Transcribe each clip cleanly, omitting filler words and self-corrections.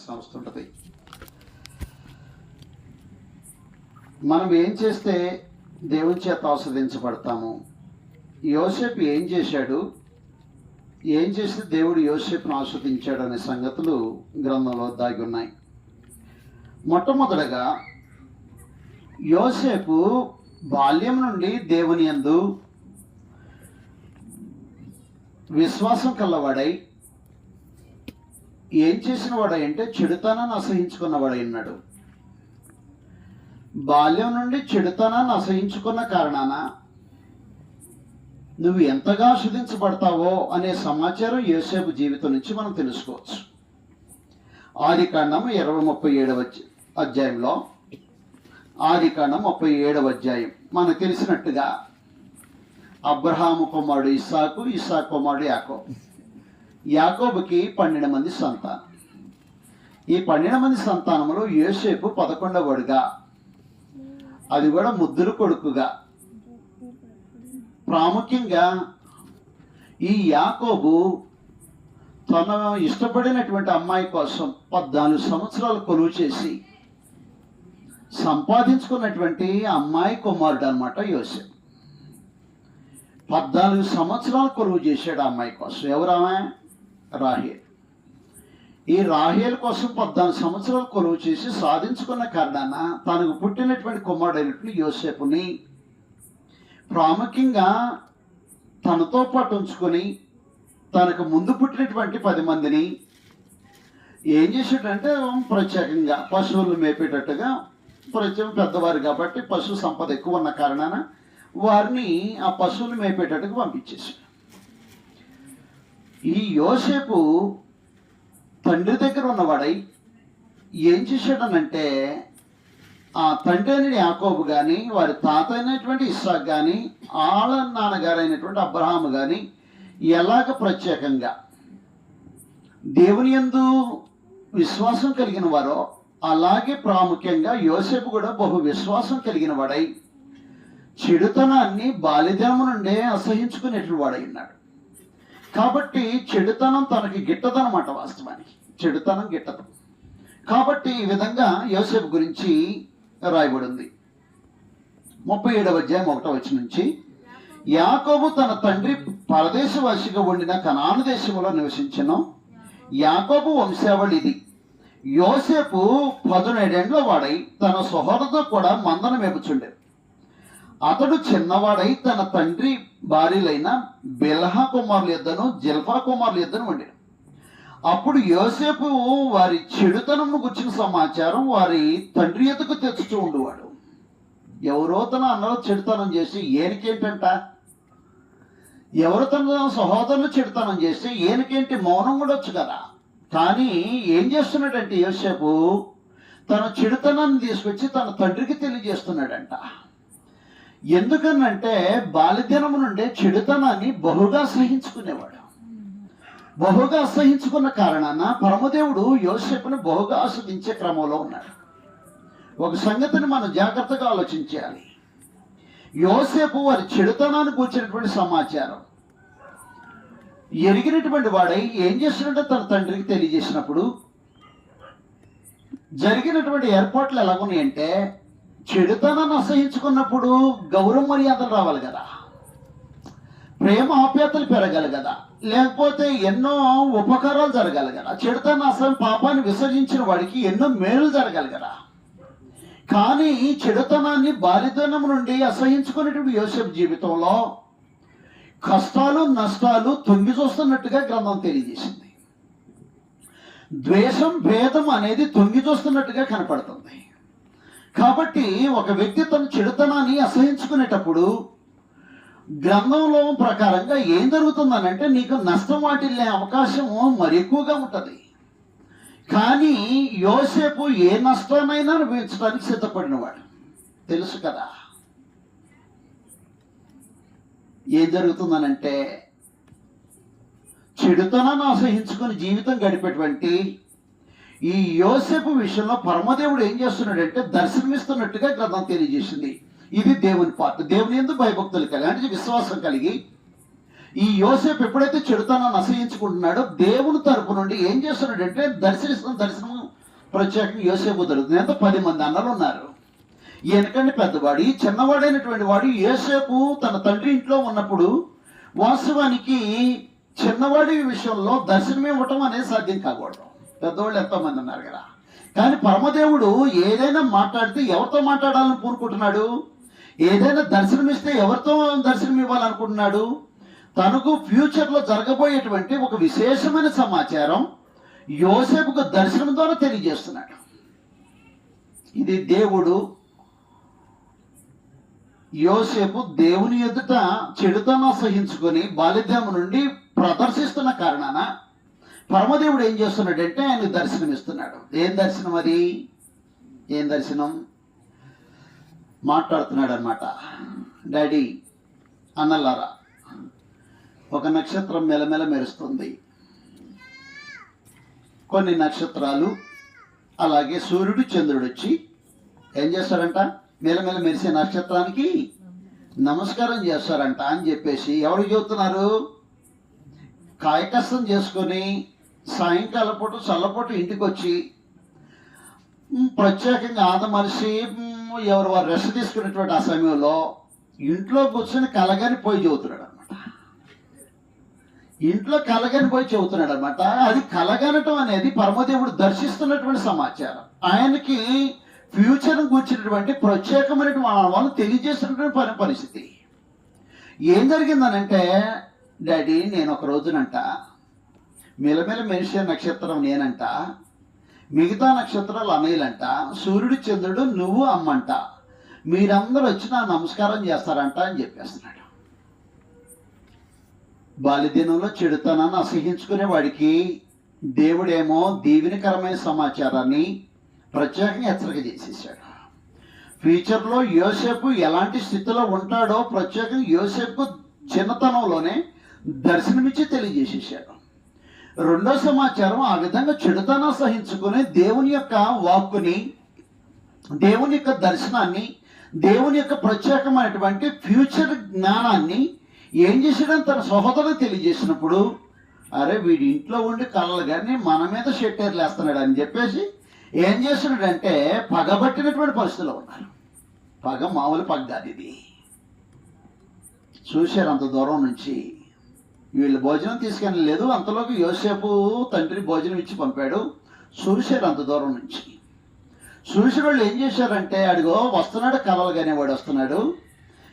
సంస్థ ఉంటుంది. మనం ఏం చేస్తే దేవుని చేత ఆస్వాదించబడతాము. యోసేపు ఏం చేశాడు, ఏం చేస్తే దేవుడు యోసేపును ఆస్వాదించాడు అనే సంగతులు గ్రంథంలో దాగి ఉన్నాయి. మొట్టమొదటగా యోసేపు బాల్యం నుండి దేవుని యందు విశ్వాసం కలవాడై ఏం చేసిన వాడై అంటే చెడుతనాన్ని అసహించుకున్నవాడై ఉన్నాడు. బాల్యం నుండి చెడుతనాన్ని అసహించుకున్న కారణాన నువ్వు ఎంతగా ఆస్వాదించబడతావో అనే సమాచారం యోసేపు జీవితం నుంచి మనం తెలుసుకోవచ్చు. ఆదికాండం 37వ అధ్యాయంలో, ఆదికాండం 37వ అధ్యాయం మనకు తెలిసినట్టుగా అబ్రహాము కుమారుడు ఇస్సాకు, ఇస్సాకు కుమారుడు యాకోబు. యాకోబుకి 12 మంది సంతానం. ఈ 12 మంది సంతానంలో యోసేపు 11వ వాడుగా, అది కూడా ముద్దుల కొడుకుగా. ప్రాముఖ్యంగా ఈ యాకోబు తన ఇష్టపడినటువంటి అమ్మాయి కోసం 14 సంవత్సరాలు కొలువు చేసి సంపాదించుకున్నటువంటి అమ్మాయి కుమారుడు అన్నమాట యోసేపు. 14 సంవత్సరాలు కొలువు చేశాడు ఆ అమ్మాయి కోసం. ఎవరామె? రాహేల్. ఈ రాహేల్ కోసం 14 సంవత్సరాలు కొలువు చేసి సాధించుకున్న కారణాన తనకు పుట్టినటువంటి కుమారుడైనటువంటి యోసేపుని ప్రాముఖ్యంగా తనతో పాటు ఉంచుకొని తనకు ముందు పుట్టినటువంటి 10 మందిని ఏం చేసేటంటే ప్రత్యేకంగా పశువులు మేపేటట్టుగా, ప్రత్యేకం పెద్దవారు కాబట్టి పశు సంపద ఎక్కువ ఉన్న కారణాన వారిని ఆ పశువులు మేపేటట్టుగా పంపించేశాడు. ఈ యోసేపు తండ్రి దగ్గర ఉన్నవాడై ఏం చేశాడనంటే ఆ తండ్రి అయిన యాకోబు కానీ, వారి తాత అయినటువంటి ఇస్సాకు కానీ, ఆళ్ళ నాన్నగారు అయినటువంటి అబ్రహాము కానీ ఎలాగ ప్రత్యేకంగా దేవుని యందు విశ్వాసం కలిగిన వారో అలాగే ప్రాముఖ్యంగా యోసేపు కూడా బహు విశ్వాసం కలిగిన వాడై చెడుతనాన్ని బాల్యదనం నుండే అసహించుకునేటువంటి వాడై ఉన్నాడు. కాబట్టి చెడుతనం తనకి గిట్టదనమాట. వాస్తవానికి చెడుతనం గిట్టదు. కాబట్టి ఈ విధంగా యోసేపు గురించి రాయబడింది. 37వ అధ్యాయం 1వ వచనం నుంచి, యాకోబు తన తండ్రి పరదేశవాసిగా ఉండిన కనాను దేశంలో నివసించెను. యాకోబు వంశావళి ఇది. యోసేపు 17 ఏండ్ల వాడై తన సహోదరుతో కూడా మందను మేపుచుండెను. అతడు చిన్నవాడై తన తండ్రి భార్యలైన బిల్హా కుమారుల యొద్దను జిల్పా కుమారుల యొద్దను ఉండెను. అప్పుడు యోసేపు వారి చెడుతనము గుర్చిన సమాచారం వారి తండ్రి యొద్దకు తెచ్చుతూ ఉండేవాడు. ఎవరో తన అన్నలో చెడుతనం చేసి ఏనికేంటంట, ఎవరు తన సహోదరులు చెడుతనం చేసి ఏనికేంటి, మౌనం కూడా వచ్చు కదా. కానీ ఏం చేస్తున్నాడంటే యోసేపు తన చెడుతనాన్ని తీసుకొచ్చి తన తండ్రికి తెలియజేస్తున్నాడంట. ఎందుకనంటే బాల్యదినము నుండే చెడుతనాన్ని బహుగా సహించుకునేవాడు. బహుగా అసహించుకున్న కారణాన పరమదేవుడు యోసేపును బహుగా ఆస్వాదించే క్రమంలో ఉన్నాడు. ఒక సంగతిని మనం జాగ్రత్తగా ఆలోచించాలి. యోసేపు వారి చెడుతనాన్ని కూర్చున్నటువంటి సమాచారం ఎరిగినటువంటి వాడై ఏం చేస్తున్నట్టు తన తండ్రికి తెలియజేసినప్పుడు జరిగినటువంటి ఏర్పాట్లు ఎలాగున్నాయంటే, చెడుతనాన్ని అసహించుకున్నప్పుడు గౌరవ మర్యాదలు రావాలి కదా, ప్రేమ ఆప్యాయతలు పెరగాలి కదా, లేకపోతే ఎన్నో ఉపకారాలు జరగాలి కదా. చెడుతనం అసలు పాపాన్ని విసర్జించిన వాడికి ఎన్నో మేలు జరగాలి కదా. కానీ చెడుతనాన్ని బాల్యతనం నుండి అసహించుకునేటువంటి యోసేపు జీవితంలో కష్టాలు నష్టాలు తొంగి చూస్తున్నట్టుగా గ్రంథం తెలియజేసింది. ద్వేషం భేదం అనేది తొంగి చూస్తున్నట్టుగా కనపడుతుంది. కాబట్టి ఒక వ్యక్తి తన చెడుతనాన్ని అసహించుకునేటప్పుడు గ్రంథంలో ప్రకారంగా ఏం జరుగుతుందనంటే నీకు నష్టం వాటిల్లే అవకాశం మరి ఎక్కువగా ఉంటుంది. కానీ యోసేపు ఏ నష్టాన్నైనా అనుభవించడానికి సిద్ధపడినవాడు. తెలుసు కదా ఏం జరుగుతుందనంటే, చెడుతనాన్ని అసహించుకుని జీవితం గడిపేటువంటి ఈ యోసేపు విషయంలో పరమదేవుడు ఏం చేస్తున్నాడంటే దర్శనమిస్తున్నట్టుగా గ్రంథం తెలియజేసింది. ఇది దేవుని పాత్ర. దేవుని యందు భయభక్తులు కలిగి అంటే విశ్వాసం కలిగి ఈ యోసేపు ఎప్పుడైతే చెడుతనాన్ని అసహించుకుంటున్నాడో దేవుని తరపు నుండి ఏం చేస్తున్నాడంటే దర్శనం ప్రత్యేకంగా యోసేపు దొరుకుతుంది. ఎంత 10 మంది అన్నలు ఉన్నారు. ఎందుకంటే పెద్దవాడు, ఈ చిన్నవాడైనటువంటి వాడు యోసేపు తన తండ్రి ఇంట్లో ఉన్నప్పుడు వాస్తవానికి చిన్నవాడి విషయంలో దర్శనం ఇవ్వటం అనేది సాధ్యం కాకూడదు. పెద్దవాళ్ళు ఎంతోమంది ఉన్నారు కదా. కానీ పరమదేవుడు ఏదైనా మాట్లాడితే ఎవరితో మాట్లాడాలని పూనుకుంటున్నాడు, ఏదైనా దర్శనమిస్తే ఎవరితో దర్శనం ఇవ్వాలనుకుంటున్నాడు, తనకు ఫ్యూచర్లో జరగబోయేటువంటి ఒక విశేషమైన సమాచారం యోసేపుకు దర్శనం ద్వారా తెలియజేస్తున్నాడు. ఇది దేవుడు యోసేపు దేవుని ఎదుట చెడుతనం సహించుకొని బాల్యదం నుండి ప్రదర్శిస్తున్న కారణాన పరమదేవుడు ఏం చేస్తున్నాడంటే ఆయనకు దర్శనం ఇస్తున్నాడు. ఏం దర్శనం అది? ఏం దర్శనం? మాట్లాడుతున్నాడు అనమాట. డాడీ, అన్నలారా, ఒక నక్షత్రం మెలమెల మెరుస్తుంది, కొన్ని నక్షత్రాలు అలాగే సూర్యుడు చంద్రుడు వచ్చి ఏం చేస్తారంట? మెలమెల మెరిసే నక్షత్రానికి నమస్కారం చేస్తారంట అని చెప్పేసి ఎవరు చెబుతున్నారు? కాయకష్టం చేసుకొని సాయంకాలం పూట చల్లపూట ఇంటికి వచ్చి ప్రత్యేకంగా ఆదమరిసి ఎవరు వారు రెస్ట్ తీసుకునేటువంటి ఆ సమయంలో ఇంట్లో కూర్చొని కలగని పోయి చెబుతున్నాడు అనమాట. ఇంట్లో కలగని పోయి చెబుతున్నాడు అనమాట. అది కలగనటం అనేది పరమదేవుడు దర్శిస్తున్నటువంటి సమాచారం. ఆయనకి ఫ్యూచర్ కూర్చున్నటువంటి ప్రత్యేకమైనటువంటి వాళ్ళు తెలియజేస్తున్నటువంటి పరిస్థితి. ఏం జరిగిందనంటే, డాడీ, నేను ఒక రోజునంట మెలమెల మెరిసే నక్షత్రం నేనంట, మిగతా నక్షత్రాలు అన్నయ్యలంట, సూర్యుడు చంద్రుడు నువ్వు అమ్మంట, మీరందరూ వచ్చి నా నమస్కారం చేస్తారంట అని చెప్పేస్తున్నాడు. బాల్యదినంలో చెడుతనాన్ని అసహించుకునే వాడికి దేవుడేమో దీవెనకరమైన సమాచారాన్ని ప్రత్యేకంగా హెచ్చరిక చేసేసాడు. ఫ్యూచర్లో యోసేపు ఎలాంటి స్థితిలో ఉంటాడో ప్రత్యేకంగా యోసేపుకు చిన్నతనంలోనే దర్శనమిచ్చి తెలియజేసేసాడు. రెండో సమాచారం, ఆ విధంగా చెడుతనం సహించుకుని దేవుని యొక్క వాక్కుని, దేవుని యొక్క దర్శనాన్ని, దేవుని యొక్క ప్రత్యేకమైనటువంటి ఫ్యూచర్ జ్ఞానాన్ని ఏం చేసాడని తన సహోదరుడు తెలియజేసినప్పుడు, అరే వీడి ఇంట్లో ఉండి కలలు కానీ మన మీద షెట్టేర్లు వేస్తున్నాడు అని చెప్పేసి ఏం చేస్తున్నాడంటే పగబట్టినటువంటి పరిస్థితిలో ఉన్నారు. పగ మామూలు పగ కాదు ఇది. చూశారు అంత దూరం నుంచి, వీళ్ళు భోజనం తీసుకెళ్ళలేదు, అంతలోకి యోసేపు తండ్రి భోజనం ఇచ్చి పంపాడు. చూశారు అంత దూరం నుంచి. చూసిన వాళ్ళు ఏం చేశారంటే, అడిగో వస్తున్నాడు కలలు కానీ వాడు వస్తున్నాడు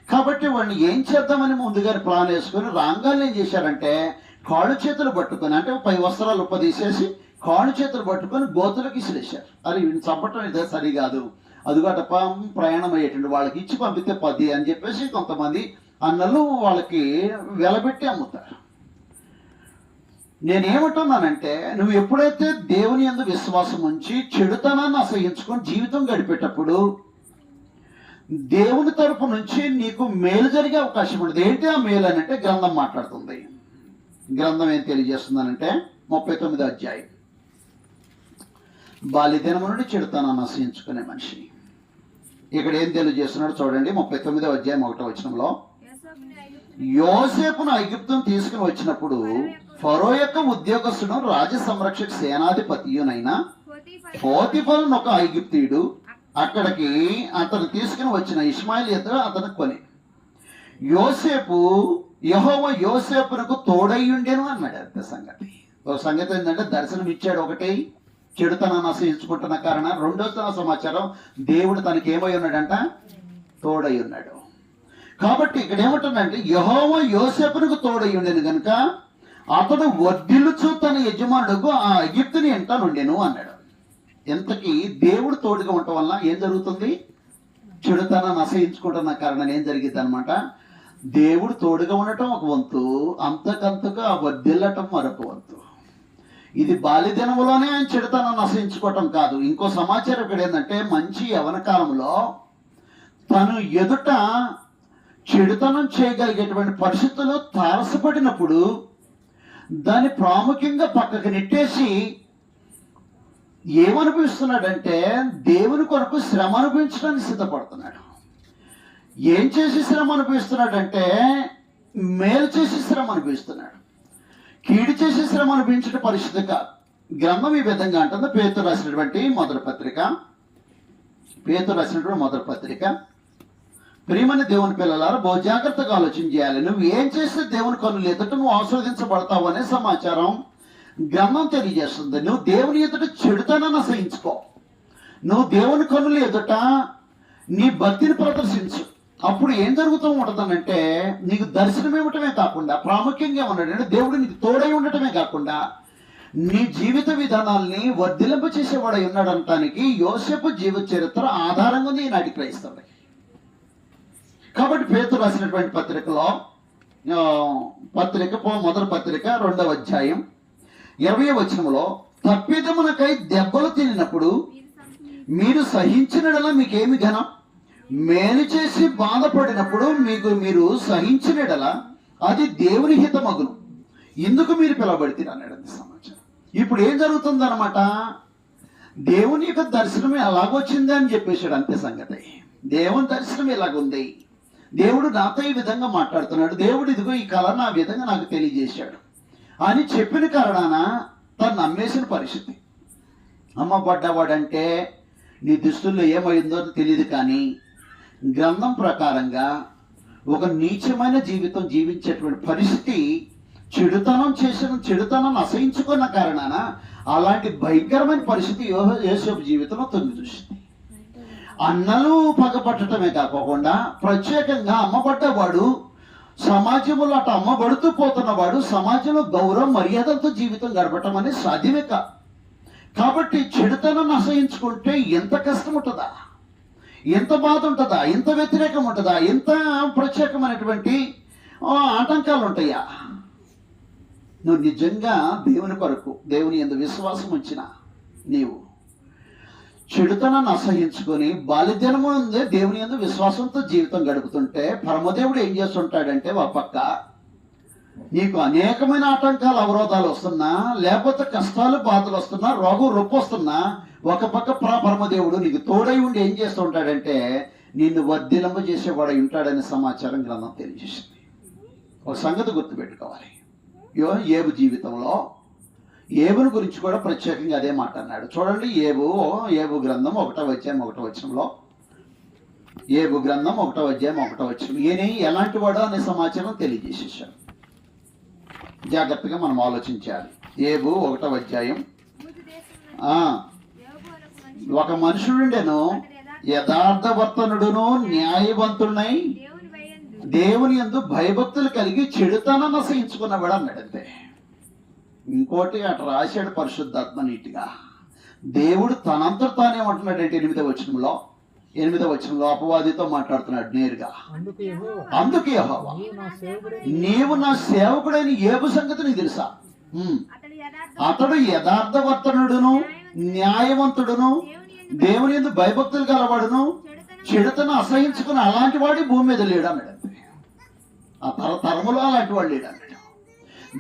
కాబట్టి వాడిని ఏం చేద్దామని ముందుగా ప్లాన్ వేసుకొని రాంగాన్ని ఏం చేశారంటే కాళ్ళు చేతులు పట్టుకొని, అంటే పై వస్త్రాలు ఉప్పదీసేసి కాళ్ళు చేతులు పట్టుకొని గోతులకు ఇసిరేశారు. అది వీడిని చంపటం ఇదే సరికాదు, అదిగోట ప్రయాణం అయ్యేటండి వాళ్ళకి ఇచ్చి పంపితే 10 అని చెప్పేసి కొంతమంది అన్నలు వాళ్ళకి వెలబెట్టి అమ్ముతారు. నేనేమంటున్నానంటే, నువ్వు ఎప్పుడైతే దేవుని యందు విశ్వాసం ఉంచి చెడుతనాన్ని అసహించుకొని జీవితం గడిపేటప్పుడు దేవుని తరపు నుంచి నీకు మేలు జరిగే అవకాశం ఉంటుంది. ఏంటి ఆ మేలు అని అంటే గ్రంథం మాట్లాడుతుంది. గ్రంథం ఏం తెలియజేస్తుందనంటే 39వ అధ్యాయం, బాల్యదినము నుండి చెడుతనాన్ని అసహించుకునే మనిషి. ఇక్కడ ఏం తెలియజేస్తున్నాడు చూడండి. 39వ అధ్యాయం 1వ వచనంలో, యోసేపును ఐగుప్తును తీసుకుని వచ్చినప్పుడు ఫరో యొక్క ఉద్యోగస్తుడు రాజ సంరక్షక సేనాధిపతియునైన పోతిఫరు ఒక ఐగుప్తీయుడు అక్కడికి అతను తీసుకుని వచ్చిన ఇష్మాయిల్ ఎదురు అతను కొని, యోసేపు యెహోవా యోసేపునకు తోడయ్యుండెను అన్నాడు. అంత సంగతి. ఒక సంగతి ఏంటంటే దర్శనం ఇచ్చాడు ఒకటి, చెడుతనాన్ని అసహించుకుంటున్న కారణం. రెండో సమాచారం, దేవుడు తనకి ఏమై ఉన్నాడంట? తోడై ఉన్నాడు. కాబట్టి ఇక్కడ ఏమంటుందంటే, యెహోవా యోసేపునకు తోడై ఉండేను కనుక అతడు వర్ధిల్లుచు తన యజమానుడుకు ఆ ఐగుప్తుని ఎంట నుండెను అన్నాడు. ఎంతకీ దేవుడు తోడుగా ఉండటం వల్ల ఏం జరుగుతుంది? చెడుతనాన్ని అసహించుకుంటున్న కారణం ఏం జరిగింది అనమాట? దేవుడు తోడుగా ఉండటం ఒక వంతు, అంతకంతగా వర్ధిల్లటం మరొక వంతు. ఇది బాల్యదినములోనే ఆయన చెడుతనాన్ని అసహించుకోవటం కాదు. ఇంకో సమాచారం ఇక్కడ ఏంటంటే, మంచి యవన కాలంలో తను ఎదుట చెడుతనం చేయగలిగేటువంటి పరిస్థితుల్లో తారసపడినప్పుడు దాన్ని ప్రాముఖ్యంగా పక్కకు నెట్టేసి ఏమనిపిస్తున్నాడంటే దేవుని కొరకు శ్రమ అనుభవించడానికి సిద్ధపడుతున్నాడు. ఏం చేసి శ్రమ అనుభవిస్తున్నాడంటే మేలు చేసి శ్రమ అనుభవిస్తున్నాడు. కీడు చేసి శ్రమ అనుభవించడం పరిస్థితి కాదు. గ్రంథం ఈ విధంగా అంటుంది. పేతురు రాసినటువంటి మొదటి పత్రిక. ప్రియమైన దేవుని పిల్లలారా, బహు జాగ్రత్తగా ఆలోచన చేయాలి. నువ్వు ఏం చేస్తే దేవుని కన్నులు ఎదుట నువ్వు ఆస్వాదించబడతావు అనే సమాచారం గ్రంథం తెలియజేస్తుంది. నువ్వు దేవుని ఎదుట చెడుతనాన్ని అసహించుకో. నువ్వు దేవుని కన్నులు ఎదుట నీ భక్తిని ప్రదర్శించు. అప్పుడు ఏం జరుగుతూ ఉంటుందనంటే, నీకు దర్శనం ఇవ్వటమే కాకుండా, ప్రాముఖ్యంగా ఉన్నాడంటే దేవుడు నీకు తోడై ఉండటమే కాకుండా నీ జీవిత విధానాల్ని వర్ధిలింప చేసేవాడై ఉన్నాడంటానికి యోసేపు జీవిత చరిత్ర ఆధారంగా ఉంది ఈనాటి క్రైస్తవులకి. కాబట్టి పేతురు రాసినటువంటి మొదటి పత్రిక 2వ అధ్యాయం 20వ వచనంలో, తప్పిదమునకై దెబ్బలు తినినప్పుడు మీరు సహించినడలా మీకేమి ఘనం? మేలు చేసి బాధపడినప్పుడు మీరు సహించినడలా అది దేవుని హితమగును. ఇందుకు మీరు పిలవబడితే అన్నాడు సమాచారం. ఇప్పుడు ఏం జరుగుతుందన్నమాట, దేవుని యొక్క దర్శనం ఎలాగొచ్చింది అని చెప్పేశాడు. అంతే సంగతి. దేవుని దర్శనం ఎలాగుంది, దేవుడు నాతో ఈ విధంగా మాట్లాడుతున్నాడు, దేవుడు ఇదిగో ఈ కళ నా విధంగా నాకు తెలియజేశాడు అని చెప్పిన కారణాన తను నమ్మేసిన పరిస్థితి. అమ్మబడ్డవాడంటే నీ దుస్తుల్లో ఏమైందో తెలియదు, కానీ గ్రంథం ప్రకారంగా ఒక నీచమైన జీవితం జీవించేటువంటి పరిస్థితి, చెడుతనం అసహించుకున్న కారణాన అలాంటి భయంకరమైన పరిస్థితి యోసేపు జీవితంలో తొంగి చూసింది. అన్నలు పగపట్టడమే కాకుండా ప్రత్యేకంగా అమ్మబడ్డవాడు, సమాజంలో అటు అమ్మబడుతూ పోతున్నవాడు సమాజంలో గౌరవం మర్యాదలతో జీవితం గడపటం అనేది సాధ్యమే కాదు. కాబట్టి చెడుతనాన్ని అసహించుకుంటే ఎంత కష్టం ఉంటుందా, ఎంత బాధ ఉంటుందా, ఎంత వ్యతిరేకం ఉంటుందా, ఎంత ప్రత్యేకమైనటువంటి ఆటంకాలు ఉంటాయా. నువ్వు నిజంగా దేవుని కొరకు దేవుని యందు విశ్వాసం ఉంచిన నీవు చెడుతనాన్ని అసహించుకొని బాల్యదినము ఉందే దేవుని యందు విశ్వాసంతో జీవితం గడుపుతుంటే పరమదేవుడు ఏం చేస్తుంటాడంటే, ఒక పక్క నీకు అనేకమైన ఆటంకాలు అవరోధాలు వస్తున్నా, లేకపోతే కష్టాలు బాధలు వస్తున్నా, రోగం రొప్పు వస్తున్నా, ఒక పక్క పరమదేవుడు నీకు తోడై ఉండి ఏం చేస్తూ ఉంటాడంటే నిన్ను వర్ధిలింప చేసేవాడై ఉంటాడనే సమాచారం గ్రంథం తెలియజేసింది. ఒక సంగతి గుర్తుపెట్టుకోవాలి. ఏబు జీవితంలో ఏబుని గురించి కూడా ప్రత్యేకంగా అదే మాట అన్నాడు. చూడండి, ఏబు గ్రంథం 1వ అధ్యాయం 1వ వచనంలో, ఏబు గ్రంథం 1వ అధ్యాయం 1వ వచనం, ఈయన ఎలాంటి వాడో అనే సమాచారం తెలియజేసేసాడు. జాగ్రత్తగా మనం ఆలోచించాలి. ఏబు 1వ అధ్యాయం, ఒక మనుషుడుండెను యథార్థవర్తనుడును న్యాయవంతుడై దేవుని యందు భయభక్తులు కలిగి చెడుతనాన్ని అసహించుకున్నవాడు అన్నాడు. అంతే. ఇంకోటి అటు రాశాడు పరిశుద్ధాత్మ నీటిగా. దేవుడు తనంతా తానేమంటున్నాడంటే 8వ వచనంలో అపవాదితో మాట్లాడుతున్నాడు నేరుగా. అందుకే యెహోవా, నీవు నా సేవకుడైన ఏబు సంగతి నీకు తెలుసా? అతడు యథార్థవర్తనుడును న్యాయవంతుడును దేవుని యందు భయభక్తులు గలవాడును చెడుతను అసహించుకుని అలాంటి వాడి భూమి మీద లేడు అన్నాడు. ఆ తరములో అలాంటి వాడు లేడు అన్నాడు.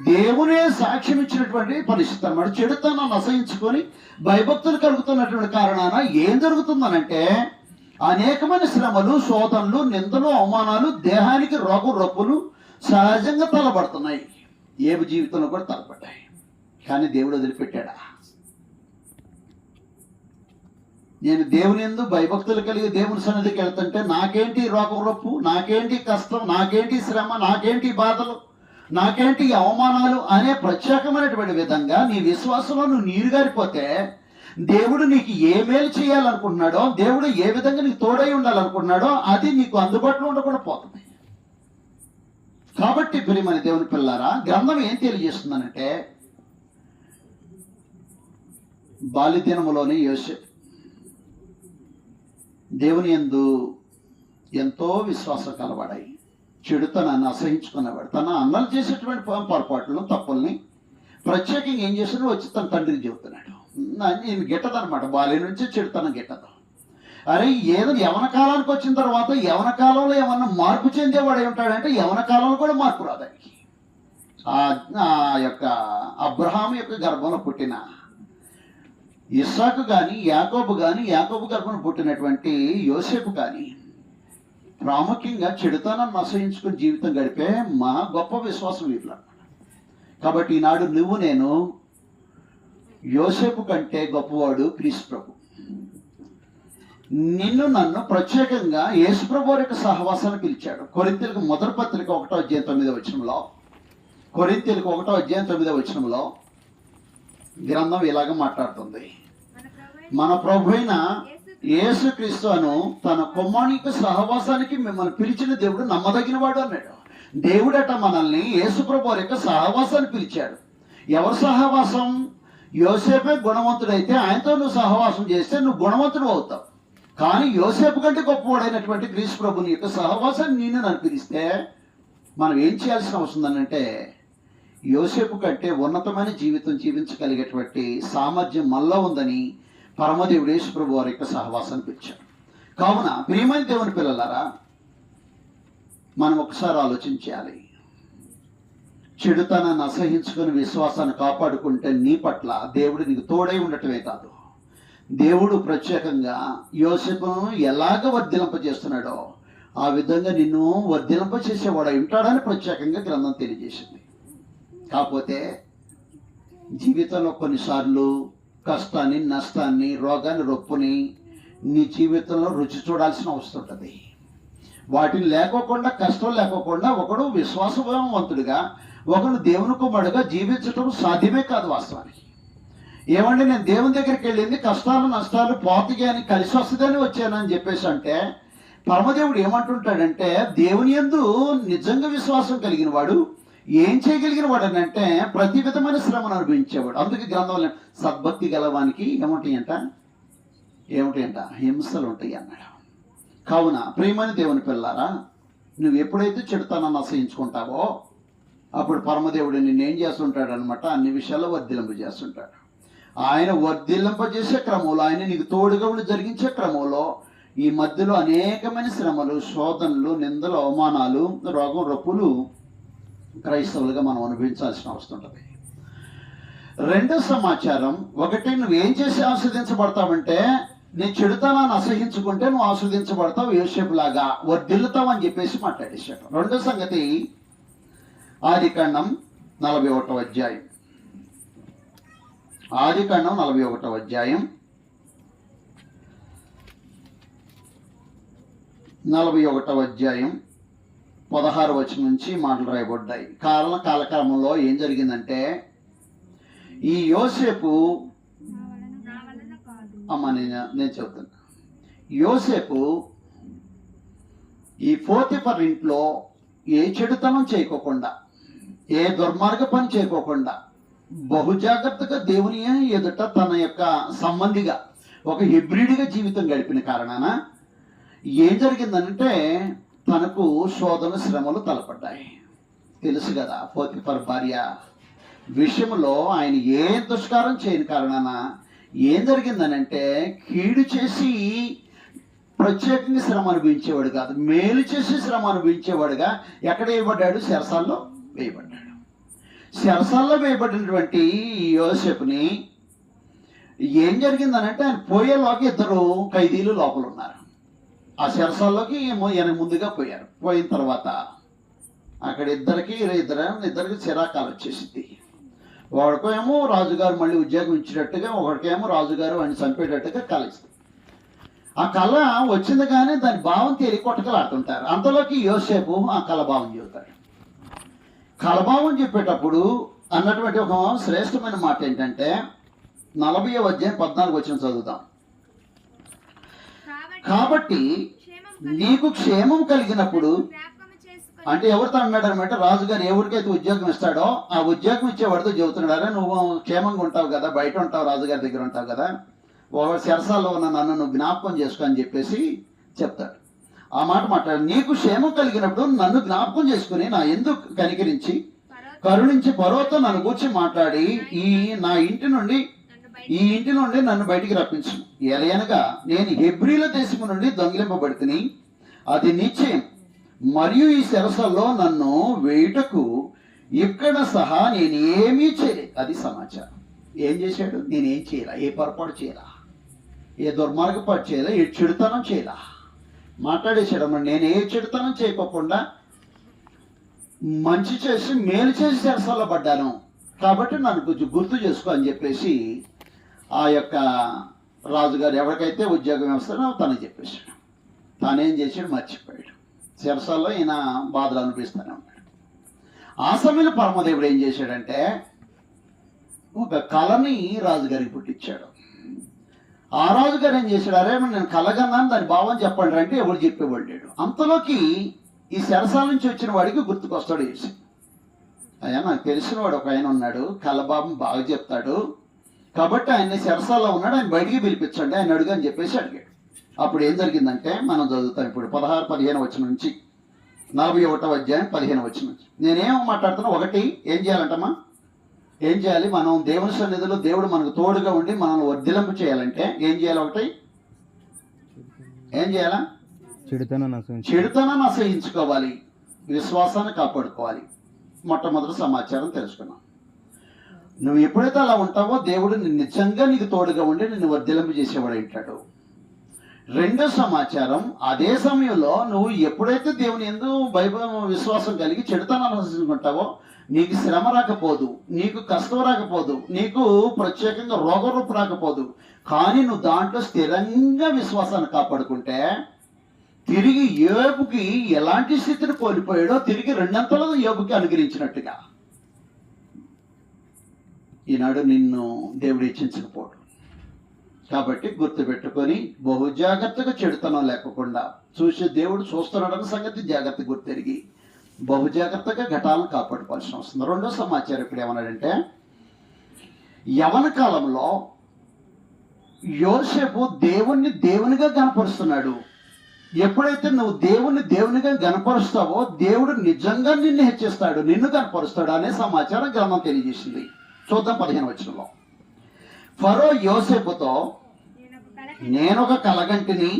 దేవునే సాక్ష్యం ఇచ్చినటువంటి పరిస్థితి అన్నమాట. చెడుతనాన్ని అసహించుకొని భయభక్తులు కలుగుతున్నటువంటి కారణాన ఏం జరుగుతుందనంటే అనేకమైన శ్రమలు, శోధనలు, నిందలు, అవమానాలు, దేహానికి రోగం రొప్పులు సహజంగా తలబడుతున్నాయి. ఏబు జీవితంలో కూడా తలపడ్డాయి. కానీ దేవుడు వదిలిపెట్టాడా? నేను దేవుని యందు భయభక్తులు కలిగి దేవుని సన్నిధికి వెళ్తుంటే నాకేంటి రోగం రొప్పు, నాకేంటి కష్టం, నాకేంటి శ్రమ, నాకేంటి బాధలు, నాకేంటి అవమానాలు అనే ప్రత్యేకమైనటువంటి విధంగా నీ విశ్వాసంలో నువ్వు నీరు గారిపోతే దేవుడు నీకు ఏ మేలు చేయాలనుకుంటున్నాడో, దేవుడు ఏ విధంగా నీకు తోడై ఉండాలనుకుంటున్నాడో అది నీకు అందుబాటులో ఉండకుండా పోతుంది. కాబట్టి ప్రియమైన దేవుని పిల్లారా, గ్రంథం ఏం తెలియజేస్తుందనంటే బాల్యదినములోని యోసేపు దేవుని యందు ఎంతో విశ్వాసం కలవాడాయి, చెడుతనాన్ని అసహించుకున్నవాడు. తన అన్నలు చేసేటువంటి పొరపాట్లను, తప్పుల్ని ప్రత్యేకంగా ఏం చేసినా వచ్చి తన తండ్రికి చెబుతున్నాడు. నేను గిట్టదనమాట, బాల్యం నుంచి చెడుతనం గిట్టదు. అరే ఏదో యవన కాలానికి వచ్చిన తర్వాత యవన కాలంలో ఏమన్నా మార్పు చెందేవాడు ఉంటాడంటే యవన కాలంలో కూడా మార్పు రాదానికి. ఆ యొక్క అబ్రహాం యొక్క గర్భంలో పుట్టిన ఇస్సాకు కానీ, యాకోబు కానీ, యాకోబు గర్భంలో పుట్టినటువంటి యోసేపు కానీ ప్రాముఖ్యంగా చెడుతనాన్ని అసహించుకుని జీవితం గడిపే మహా గొప్ప విశ్వాసం వీళ్ళు. కాబట్టి ఈనాడు నువ్వు నేను యోసేపు కంటే గొప్పవాడు క్రీస్తు ప్రభు. నిన్ను నన్ను ప్రత్యేకంగా యేసుప్రభు వారి యొక్క సహవాసాన్ని పిలిచాడు. కొరింథీయులకు మొదటి పత్రిక 1:9 కొరింథీయులకు 1:9 గ్రంథం ఇలాగ మాట్లాడుతుంది. మన ప్రభు అయిన యేసుక్రీస్తు అను తన కుమారుని సహవాసానికి మిమ్మల్ని పిలిచిన దేవుడు నమ్మదగిన వాడు అన్నాడు. దేవుడట మనల్ని యేసుప్రభు వారి యొక్క సహవాసాన్ని పిలిచాడు. ఎవరు సహవాసం? యోసేపే గుణవంతుడైతే ఆయనతో నువ్వు సహవాసం చేస్తే నువ్వు గుణవంతుడు అవుతావు. కానీ యోసేపు కంటే గొప్పవాడైనటువంటి క్రీస్తు ప్రభుని యొక్క సహవాసాన్ని నిన్ను నన్ను పిలిస్తే మనం ఏం చేయాల్సిన అవసరం అంటే, యోసేపు కంటే ఉన్నతమైన జీవితం జీవించగలిగేటువంటి సామర్థ్యం మనలో ఉందని పరమదేవుడు యేసు ప్రభు వారి యొక్క సహవాసాన్ని పిలిచాడు. కావున ప్రియమైన దేవుని పిల్లలారా, మనం ఒకసారి ఆలోచించాలి. చెడుతనాన్ని అసహించుకుని విశ్వాసాన్ని కాపాడుకుంటే నీ పట్ల దేవుడు నీకు తోడై ఉండటమే కాదు, దేవుడు ప్రత్యేకంగా యోసేపును ఎలాగ వర్ధిలింపజేస్తున్నాడో ఆ విధంగా నిన్ను వర్ధిలింపజేసేవాడు ఉంటాడని ప్రత్యేకంగా గ్రంథం తెలియజేసింది. కాకపోతే జీవితంలో కొన్నిసార్లు కష్టాన్ని, నష్టాన్ని, రోగాన్ని, రొప్పుని నీ జీవితంలో రుచి చూడాల్సిన అవసరం ఉంటుంది. వాటిని లేకోకుండా, కష్టం లేకోకుండా ఒకడు విశ్వాసవంతుడిగా, ఒకడు దేవుని కుమారుడుగా జీవించడం సాధ్యమే కాదు వాస్తవానికి. ఏమంటే నేను దేవుని దగ్గరికి వెళ్ళింది కష్టాలు నష్టాలు పోతికి అని కలిసి వస్తుందని వచ్చానని చెప్పేసి అంటే, పరమదేవుడు ఏమంటుంటాడంటే, దేవుని యందు నిజంగా విశ్వాసం కలిగిన వాడు ఏం చేయగలిగిన వాడు అని అంటే ప్రతి విధమైన శ్రమను అనుభవించేవాడు. అందుకే గ్రంథంలో సద్భక్తి గలవానికి ఏమిటాయంట హింసలు ఉంటాయి అన్నాడు. కావున ప్రియమైన దేవుని పిల్లారా, నువ్వు ఎప్పుడైతే చెడుతనాన్ని అసహించుకుంటావో అప్పుడు పరమదేవుడు నిన్నేం చేస్తుంటాడు అనమాట, అన్ని విషయాల్లో వర్ధిలింపజేస్తుంటాడు. ఆయన వర్ధిల్లింపజేసే క్రమంలో, ఆయన నీకు తోడుగా ఉండి జరిగించే క్రమంలో ఈ మధ్యలో అనేకమైన శ్రమలు, శోధనలు, నిందలు, అవమానాలు, రోగం, రొప్పులు క్రైస్తవులుగా మనం అనుభవించాల్సిన అవసరం ఉంటుంది. రెండో సమాచారం, ఒకటి నువ్వేం చేసి ఆస్వాదించబడతావంటే, నీ చెడుతనాన్ని అసహించుకుంటే నువ్వు ఆస్వాదించబడతావు, యోసేపులాగా వర్ధిల్లుతావు అని చెప్పేసి మాట్లాడేశాడు. రెండో సంగతి, ఆదికాండం 41వ అధ్యాయం. ఆదికాండం 41వ అధ్యాయం 41వ అధ్యాయం 16వ వచనం నుంచి మాటలు రాయబడ్డాయి. కాలక్రమంలో ఏం జరిగిందంటే, ఈ యోసేపు నేను చెబుతున్నా, యోసేపు ఈ పోతిఫర్ ఇంట్లో ఏ చెడుతనం చేయకోకుండా, ఏ దుర్మార్గ పని చేయకోకుండా బహుజాగ్రత్తగా దేవుని ఎదుట తన యొక్క సంబంధిగా ఒక హెబ్రిడిగా జీవితం గడిపిన కారణాన ఏం జరిగిందంటే తనకు శోధన, శ్రమలు తలపడ్డాయి. తెలుసు కదా, పోతిఫర్ భార్య విషయంలో ఆయన ఏ దుష్కారం చేయని కారణాన ఏం జరిగిందనంటే, కీడు చేసి ప్రత్యేకంగా శ్రమ అనుభవించేవాడు కాదు, మేలు చేసి శ్రమ అనుభవించేవాడుగా ఎక్కడ వేయబడ్డాడు? చెరసాల్లో వేయబడ్డాడు. చెరసాల్లో వేయబడినటువంటి యోసేపుని ఏం జరిగిందనంటే, ఆయన పోయేలోకి 2 ఖైదీలు లోపల ఉన్నారు. ఆ చెరసాల్లోకి ముందుగా పోయారు. పోయిన తర్వాత అక్కడ ఇద్దరికి చిరాకాలు వచ్చేసింది. వాడికేమో రాజుగారు మళ్ళీ ఉద్యోగం ఇచ్చినట్టుగా, ఒకడికేమో రాజుగారు వాడిని చంపేటట్టుగా కలుస్తుంది. ఆ కళ వచ్చింది కానీ దాని భావం కొట్టకలాడుతుంటారు. అంతలోకి యోసేపు ఆ కళభావం చెబుతాడు. కళభావం చెప్పేటప్పుడు అన్నటువంటి ఒక శ్రేష్టమైన మాట ఏంటంటే, 40వ అధ్యాయం 14వ వచనం చదువుదాం. కాబట్టి నీకు క్షేమం కలిగినప్పుడు, అంటే ఎవరితో అన్నాడు అనమాట, రాజుగారు ఎవరికైతే ఉద్యోగం ఇస్తాడో ఆ ఉద్యోగం ఇచ్చేవాడితో చెబుతున్నాడు, నువ్వు క్షేమంగా ఉంటావు కదా, బయట ఉంటావు, రాజుగారి దగ్గర ఉంటావు కదా, ఒక చెరసాల్లో ఉన్న నన్ను నువ్వు జ్ఞాపకం చేసుకో అని చెప్పేసి చెప్తాడు. ఆ మాట మాట్లాడు, నీకు క్షేమం కలిగినప్పుడు నన్ను జ్ఞాపకం చేసుకుని నా ఎందుకు కనికరించి కరుణించి పరోతో నన్ను కూర్చి మాట్లాడి ఈ ఇంటి నుండి నన్ను బయటికి రప్పించు. ఎలయనగా నేను హెబ్రీల దేశము నుండి దొంగిలింపబడితిని, అది నిశ్చయం. మరియు ఈ చెరసాల్లో నన్ను వేయుటకు ఇక్కడ సహా నేను ఏమీ చేయలేదు. అది సమాచారం. ఏం చేశాడు? నేనేం చేయాల, ఏ పొరపాటు చేయాలా, ఏ దుర్మార్గపాటు చేయాలా, ఏ చెడుతనం చేయాలా మాట్లాడేశాడు. నేను ఏ చెడుతనం చేయకోకుండా మంచి చేసి మేలు చేసి చెరసాల్లో పడ్డాను, కాబట్టి నన్ను కొంచెం గుర్తు చేసుకో అని చెప్పేసి ఆ యొక్క రాజుగారు ఎవరికైతే ఉద్యోగం ఇస్తాడో తనకు చెప్పేశాడు. తానేం చేశాడు, మర్చిపోయాడు. చెరసాల్లో ఈయన బాధలు అనిపిస్తూనే ఉన్నాడు. ఆ సమయంలో పరమదేవుడు ఏం చేశాడంటే ఒక కళని రాజుగారికి పుట్టించాడు. ఆ రాజుగారు ఏం చేశాడు, అరే నేను కలగన్నాను దాని భావం చెప్పండి అంటే ఎవరు చెప్పేవాడు లేడు. అంతలోకి ఈ చెరసాల నుంచి వచ్చిన వాడికి గుర్తుకొస్తాడు యేసు. అయ్యా నాకు తెలిసిన వాడు ఒక ఆయన ఉన్నాడు, కలభావం బాగా చెప్తాడు, కాబట్టి ఆయన్ని చెరసాల్లో ఉన్నాడు, ఆయన బయటికి పిలిపించండి, ఆయన అడుగు అని చెప్పేసి అడిగాడు. అప్పుడు ఏం జరిగిందంటే మనం చదువుతాం ఇప్పుడు 16-15 వచనం నుంచి 41వ అధ్యాయం 15 వచనం నుంచి. నేనేం మాట్లాడుతున్నా, ఒకటి ఏం చేయాలంటమ్మా, ఏం చేయాలి, మనం దేవుని సన్నిధిలో దేవుడు మనకు తోడుగా ఉండి మనల్ని వర్ధిలింపు చేయాలంటే ఏం చేయాలి, ఒకటి ఏం చేయాలా, చెడుతనాన్ని అసహించుకోవాలి, విశ్వాసాన్ని కాపాడుకోవాలి. మొట్టమొదటి సమాచారం తెలుసుకున్నాం. నువ్వు ఎప్పుడైతే అలా ఉంటావో దేవుడు నిజంగా నీకు తోడుగా ఉండి నిన్ను వర్ధిలింపు చేసేవాడు అంటాడు. రెండో సమాచారం, అదే సమయంలో నువ్వు ఎప్పుడైతే దేవుని యందు బైబిల్ విశ్వాసం కలిగి చెడుతనాన్ని అనుసరించుకుంటావో నీకు శ్రమ రాకపోదు, నీకు కష్టం రాకపోదు, నీకు ప్రత్యేకంగా రోగరూపు రాకపోదు. కానీ నువ్వు దాంట్లో స్థిరంగా విశ్వాసాన్ని కాపాడుకుంటే తిరిగి యోబుకి ఎలాంటి స్థితిని కోల్పోయాడో తిరిగి రెండంతలు యోబుకి అనుగ్రహించినట్టుగా ఈనాడు నిన్ను దేవుడు హెచ్చించకపోడు. కాబట్టి గుర్తుపెట్టుకొని బహు జాగ్రత్తగా చెడుతనం లేకుండా చూసే దేవుడు చూస్తున్నాడన్న సంగతి జాగ్రత్తగా గుర్తెరిగి బహు జాగ్రత్తగా ఘటాలను కాపాడుకోవాల్సిన వస్తుంది. రెండో సమాచారం ఇప్పుడు ఏమన్నాడంటే, యవన కాలంలో యోసేపు దేవుణ్ణి దేవునిగా గనపరుస్తున్నాడు. ఎప్పుడైతే నువ్వు దేవుణ్ణి దేవునిగా గనపరుస్తావో దేవుడు నిజంగా నిన్ను హెచ్చిస్తాడు, నిన్ను కనపరుస్తాడు అనే సమాచారం గ్రంథం తెలియజేసింది. చూద్దాం 15వ వచనంలో. ఫరో యోసేపుతో, నేను ఒక కలగంటిని,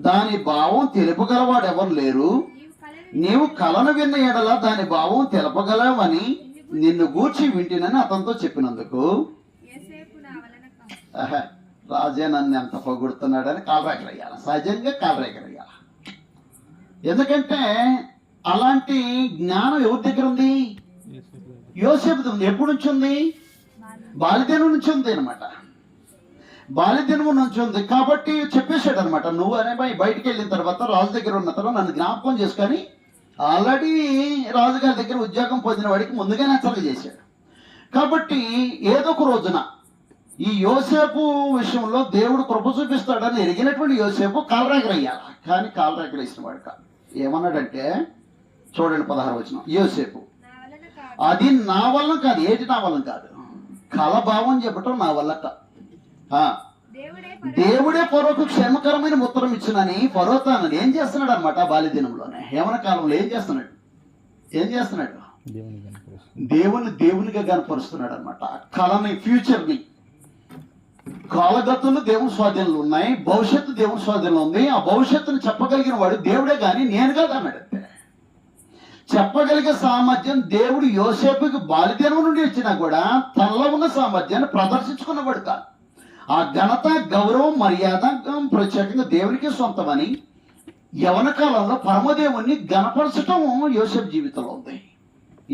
దాని భావం తెలుపగలవాడు ఎవరు లేరు, నీవు కలను విన్న ఎడల దాని భావం తెలపగలవని నిన్ను గూర్చి వింటినని అతనితో చెప్పినందుకు రాజే నన్ను ఎంత పొగుడుతున్నాడని కాలరేకరయ్యాలి, సహజంగా కాలరేకరయ్యాలి. ఎందుకంటే అలాంటి జ్ఞానం ఎవరి దగ్గర ఉంది, యోసేపు ఉంది. ఎప్పుడు నుంచి ఉంది, బాల్యదినం నుంచి ఉంది అనమాట. బాల్యదినము నుంచి ఉంది కాబట్టి చెప్పేశాడు అనమాట, నువ్వు అనే బయటికి వెళ్ళిన తర్వాత రాజు దగ్గర ఉన్న తర్వాత నన్ను జ్ఞాపకం చేసుకొని ఆల్రెడీ రాజుగారి దగ్గర ఉద్యోగం పొందిన వాడికి ముందుగానే హెచ్చరిక చేశాడు. కాబట్టి ఏదో ఒక రోజున ఈ యోసేపు విషయంలో దేవుడు కృప చూపిస్తాడని ఎరిగినటువంటి యోసేపు కాలరేకరయ్యాలి. కానీ కాలరేకరేసిన వాడు కాదు. ఏమన్నాడంటే చూడండి 16వ వచనం. యోసేపు, అది నా వల్ల కాదు. ఏంటి నా వల్ల కాదు, కలభావం చెప్పటం నా వల్ల కాదు. దేవుడే ఫరోకు క్షేమకరమైన ఉత్తరం ఇచ్చినని ఫరో తాను ఏం చేస్తున్నాడు అనమాట. బాల్యదినంలోనే యవన కాలంలో ఏం చేస్తున్నాడు, దేవునిగా కనపరుస్తున్నాడు అనమాట. కళని, ఫ్యూచర్ని, కాలగతులు దేవుని స్వాధీనంలో ఉన్నాయి, భవిష్యత్తు దేవుని స్వాధీనంలో ఉంది. ఆ భవిష్యత్తును చెప్పగలిగిన వాడు దేవుడే కానీ నేను కాదు అన్నాడు. అంతే చెప్పగలిగే సామర్థ్యం దేవుడు యోసేపుకి బాల్యదినం నుండి ఇచ్చినా కూడా తనలో ఉన్న సామర్థ్యాన్ని ప్రదర్శించుకున్నవాడు కాదు. ఆ ఘనత, గౌరవం, మర్యాద ప్రత్యేకంగా దేవునికి సొంతమని యవన కాలంలో పరమదేవుణ్ణి గణపరచటం యోసేపు జీవితంలో ఉంది.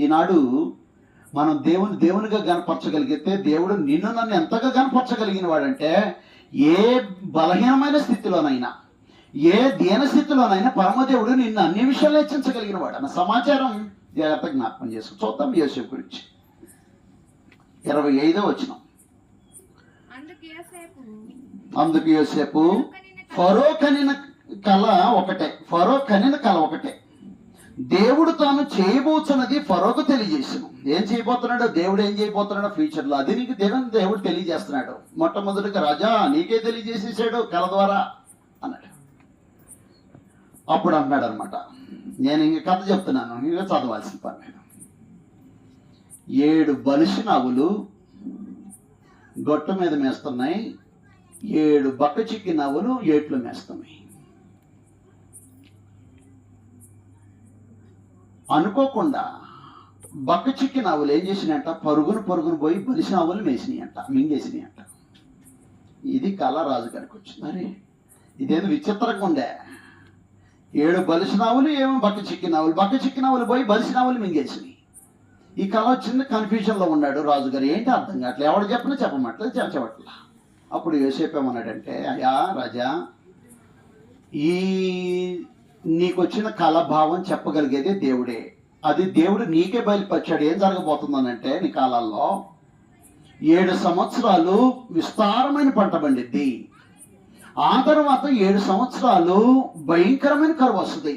ఈనాడు మనం దేవునిగా గనపరచగలిగితే దేవుడు నిన్ను నన్ను ఎంతగా గనపరచగలిగిన వాడంటే ఏ బలహీనమైన స్థితిలోనైనా, ఏ దీన స్థితిలోనైనా పరమదేవుడు నిన్ను అన్ని విషయాలు హెచ్చించగలిగిన వాడు అన్న సమాచారం జాగ్రత్తగా జ్ఞాపకం చేసుకుని చూద్దాం యోసేపు గురించి. 25వ వచనం. అందుకు యోసేపు, ఫరో కనిన కళ ఒకటే, దేవుడు తాను చేయబోతున్నది ఫరోకు తెలియజేసాను. ఏం చేయబోతున్నాడో, దేవుడు ఏం చేయబోతున్నాడో ఫ్యూచర్లో అది నీకు దేవుడు తెలియజేస్తున్నాడు. మొట్టమొదటిగా రాజా నీకే తెలియజేసేసాడు కళ ద్వారా అన్నాడు. అప్పుడు అన్నాడు అనమాట, నేను ఇంక కథ చెప్తున్నాను, ఇంకా చదవాల్సిన పని. 7 బలిసిన ఆవులు గొట్ట మీద మేస్తున్నాయి, 7 బక్క చిక్కిన ఆవులు ఏట్లు మేస్తున్నాయి. అనుకోకుండా బక్క చిక్కిన ఆవులు ఏం చేసినాయంట, పరుగును పోయి బలిసిన ఆవులు మింగేసినాయంట. ఇది కళ రాజుగారికి వచ్చింది. మరి ఇదేదో విచిత్రంగా ఉండే. 7 బలిసిన ఆవులు, ఏమో బక్క చిక్కిన ఆవులు పోయి బలిసిన ఆవులు మింగేసినాయి. ఈ కళ వచ్చింది, కన్ఫ్యూజన్లో ఉన్నాడు రాజుగారు. ఏంటి అర్థం కావట్లేదు, ఎవడు చెప్పినా చెప్పమట్లేదు, చెప్పట్లా. అప్పుడు యోసేపు ఏమన్నాడంటే, అయ్యా రాజా, ఈ నీకు వచ్చిన కళ భావం చెప్పగలిగేది దేవుడే. అది దేవుడు నీకే బయలుపరిచాడు. ఏం జరగబోతుందనంటే నీ కాలాల్లో 7 సంవత్సరాలు విస్తారమైన పంట పండిద్ది. ఆ తర్వాత 7 సంవత్సరాలు భయంకరమైన కరువు వస్తుంది.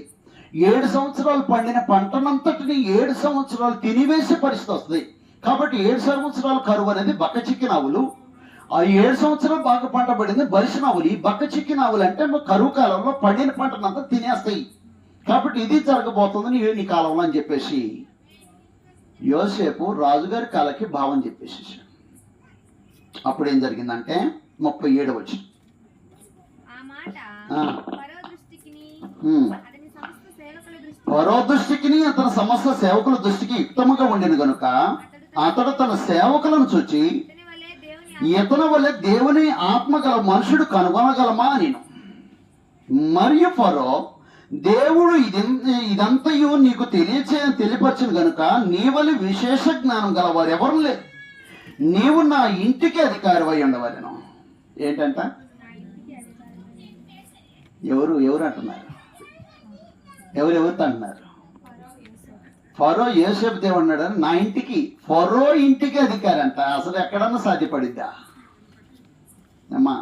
7 సంవత్సరాలు పండిన పంటనంతటిని 7 సంవత్సరాలు తినివేసే పరిస్థితి వస్తుంది. కాబట్టి 7 సంవత్సరాల కరువు అనేది బక్కచిక్కిన ఆవులు. ఆ 7 సంవత్సరాలు బాగా పంట పడింది బలిసిన ఆవులు. ఈ బక్కచిక్కిన ఆవులు అంటే కరువు కాలంలో పండిన పంటనంతా తినేస్తాయి. కాబట్టి ఇది జరగబోతుంది నీ కాలంలో అని చెప్పేసి యోసేపు రాజుగారి కళకి భావం చెప్పేసేసాడు. అప్పుడు ఏం జరిగిందంటే 37 వచ్చి ఫరో దృష్టికి అతని సమస్త సేవకుల దృష్టికి యుక్తముగా ఉండిన గనుక అతడు తన సేవకులను చూచి ఇతని వల్లే దేవుని ఆత్మ గల మనుషుడు కనుగొనగలమా అని. మరియు ఫరో, దేవుడు ఇదంతయు నీకు తెలియపరచను గనుక నీ వల్ల విశేష జ్ఞానం గల వారు ఎవరు లేరు. నీవు నా ఇంటికి అధికారివై ఉండవలెను. ఏంటంట? ఎవరు అంటున్నారు? ఎవరెవరితో అంటున్నారు? ఫరో యోసేపు దేవుడు అన్నాడు, నా ఇంటికి, ఫరో ఇంటికి అధికారి అంట. అసలు ఎక్కడన్నా సాధ్యపడిద్దా అమ్మా?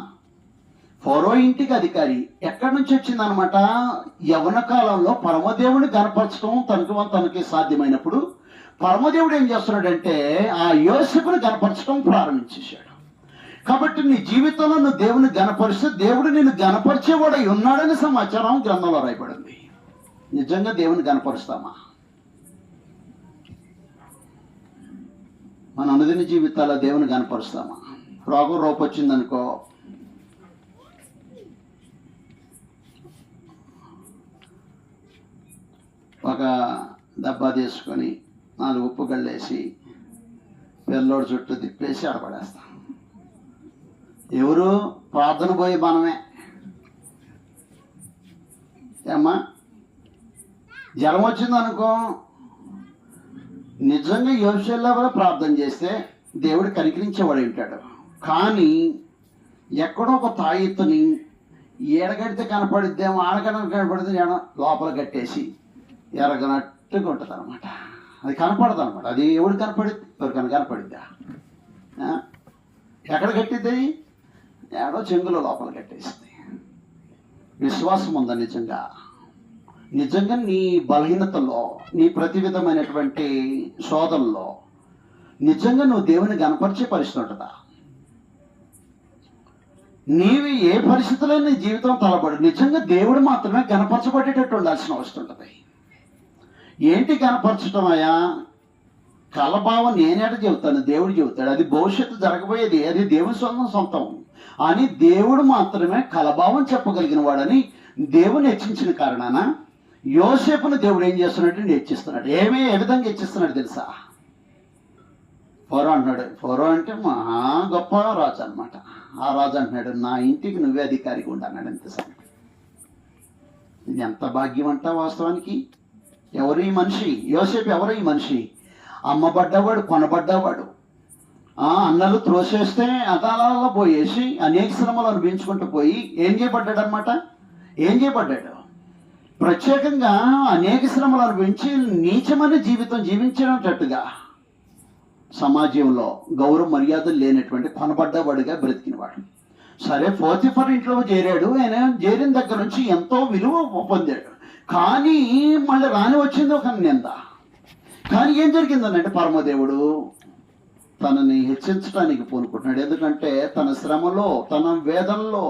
ఫరో ఇంటికి అధికారి ఎక్కడి నుంచి వచ్చిందనమాట? యవన కాలంలో పరమదేవుని గనపరచడం తనకి సాధ్యమైనప్పుడు పరమదేవుడు ఏం చేస్తున్నాడంటే ఆ యోసేపుని గనపరచడం ప్రారంభించేశాడు. కాబట్టి నీ జీవితంలో నువ్వు దేవుని గనపరిస్తే దేవుడు నిన్ను గనపరిచేవాడై ఉన్నాడని సమాచారం గ్రంథంలో రాయబడింది. నిజంగా దేవుని గనపరుస్తామా? మన అనుదిన జీవితాల్లో దేవుని గనపరుస్తామా? రోగం రూపొచ్చిందనుకో, ఒక డబ్బా తీసుకొని 4 ఉప్పు గళ్ళేసి పిల్లోడు చుట్టూ తిప్పేసి ఆడపడేస్తాం. ఎవరు? ప్రార్థన పోయి మనమే. ఏమ్మా, జ్వరం వచ్చిందనుకో, నిజంగా యోసేపులా కూడా ప్రార్థన చేస్తే దేవుడు కనికరించేవాడు ఉంటాడు. కానీ ఎక్కడో ఒక తాయెత్తుని ఏడగడితే కనపడిద్దేమో, కనపడితే లోపల కట్టేసి ఎరగనట్టుగా ఉంటుంది అనమాట. అది కనపడదు అనమాట. అది ఎవడు కనపడిద్ది? ఎవరికైనా కనపడిద్దా? ఎక్కడ కట్టిద్ది? ఏడో చెంగులో లోపల కట్టేసింది. విశ్వాసం ఉందా నిజంగా? నిజంగా నీ బలహీనతలో, నీ ప్రతి విధమైనటువంటి శోధనలో నిజంగా నువ్వు దేవుని గనపరిచే పరిస్థితి ఉంటుందా? నీవి ఏ పరిస్థితుల్లో నీ జీవితం తలబడు, నిజంగా దేవుడు మాత్రమే గనపరచబడేటట్టు ఉండాల్సిన అవసరం ఉంటుంది. ఏంటి గనపరచడం అయ్యా? కలభావం నేనేట చెబుతాను, దేవుడు చెబుతాడు. అది భవిష్యత్తు జరగబోయేది, అది దేవుని సొంతం అని దేవుడు మాత్రమే కలభావం చెప్పగలిగిన వాడని దేవుని హెచ్చించిన కారణాన యోసేపును దేవుడు ఏం చేస్తున్నాడు? హెచ్చిస్తున్నాడు. ఏ విధంగా హెచ్చిస్తున్నాడు తెలుసా? ఫరో అంటున్నాడు. ఫరో అంటే మహా గొప్ప రాజు అనమాట. ఆ రాజు అంటున్నాడు, నా ఇంటికి నువ్వే అధికారిగా ఉండన్నాడు. అంతే సంగతి. ఇది ఎంత భాగ్యం అంట వాస్తవానికి. ఎవరు ఈ మనిషి? యోసేపు ఎవరు ఈ మనిషి? అమ్మబడ్డవాడు, కొనబడ్డవాడు. అన్నలు త్రోసేస్తే అదాలలో పోయేసి అనేక శ్రమలు అనిపించుకుంటూ పోయి ఏం చేయబడ్డాడు అనమాట? ఏం చేయబడ్డాడు? ప్రత్యేకంగా అనేక శ్రమలు అనుభవించి నీచమైన జీవితం జీవించేటట్టుగా సమాజంలో గౌరవ మర్యాదలు లేనటువంటి కొనబడ్డవాడిగా బ్రతికినవాడు. సరే, పోతిఫర్ ఇంట్లో చేరాడు. ఆయన చేరిన దగ్గర నుంచి ఎంతో విలువ పొందాడు. కానీ మళ్ళీ రాని వచ్చింది ఒక నింద. కానీ ఏం జరిగిందనంటే పరమదేవుడు తనని హెచ్చించడానికి పూనుకుంటున్నాడు. ఎందుకంటే తన శ్రమలో, తన వేదనలో,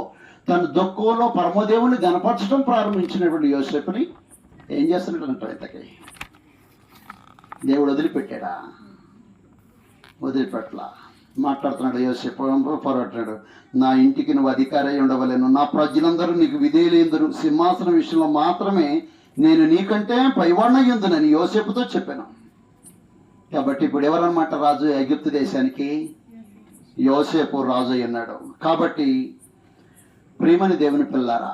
తన దుఃఖంలో పరమదేవుని గనపరచడం ప్రారంభించినటువంటి యోసేపుని ఏం చేస్తున్నట్టు ఇంతకీ దేవుడు వదిలిపెట్టాడా? వదిలిపెట్ల. మాట్లాడుతున్నాడు యోసేపు. పోరాడుతున్నాడు, నా ఇంటికి నువ్వు అధికారి అయి ఉండవలేను, నా ప్రజలందరూ నీకు విధేయులందరూ, సింహాసనం విషయంలో మాత్రమే నేను నీకంటే పైవాణ్ణయ్యుందునని యోసేపుతో చెప్పాను. కాబట్టి ఇప్పుడు ఎవరన్నమాట రాజు? ఎగిప్తు దేశానికి యోసేపు రాజు అయ్యున్నాడు. కాబట్టి ప్రియమని దేవుని పిల్లారా,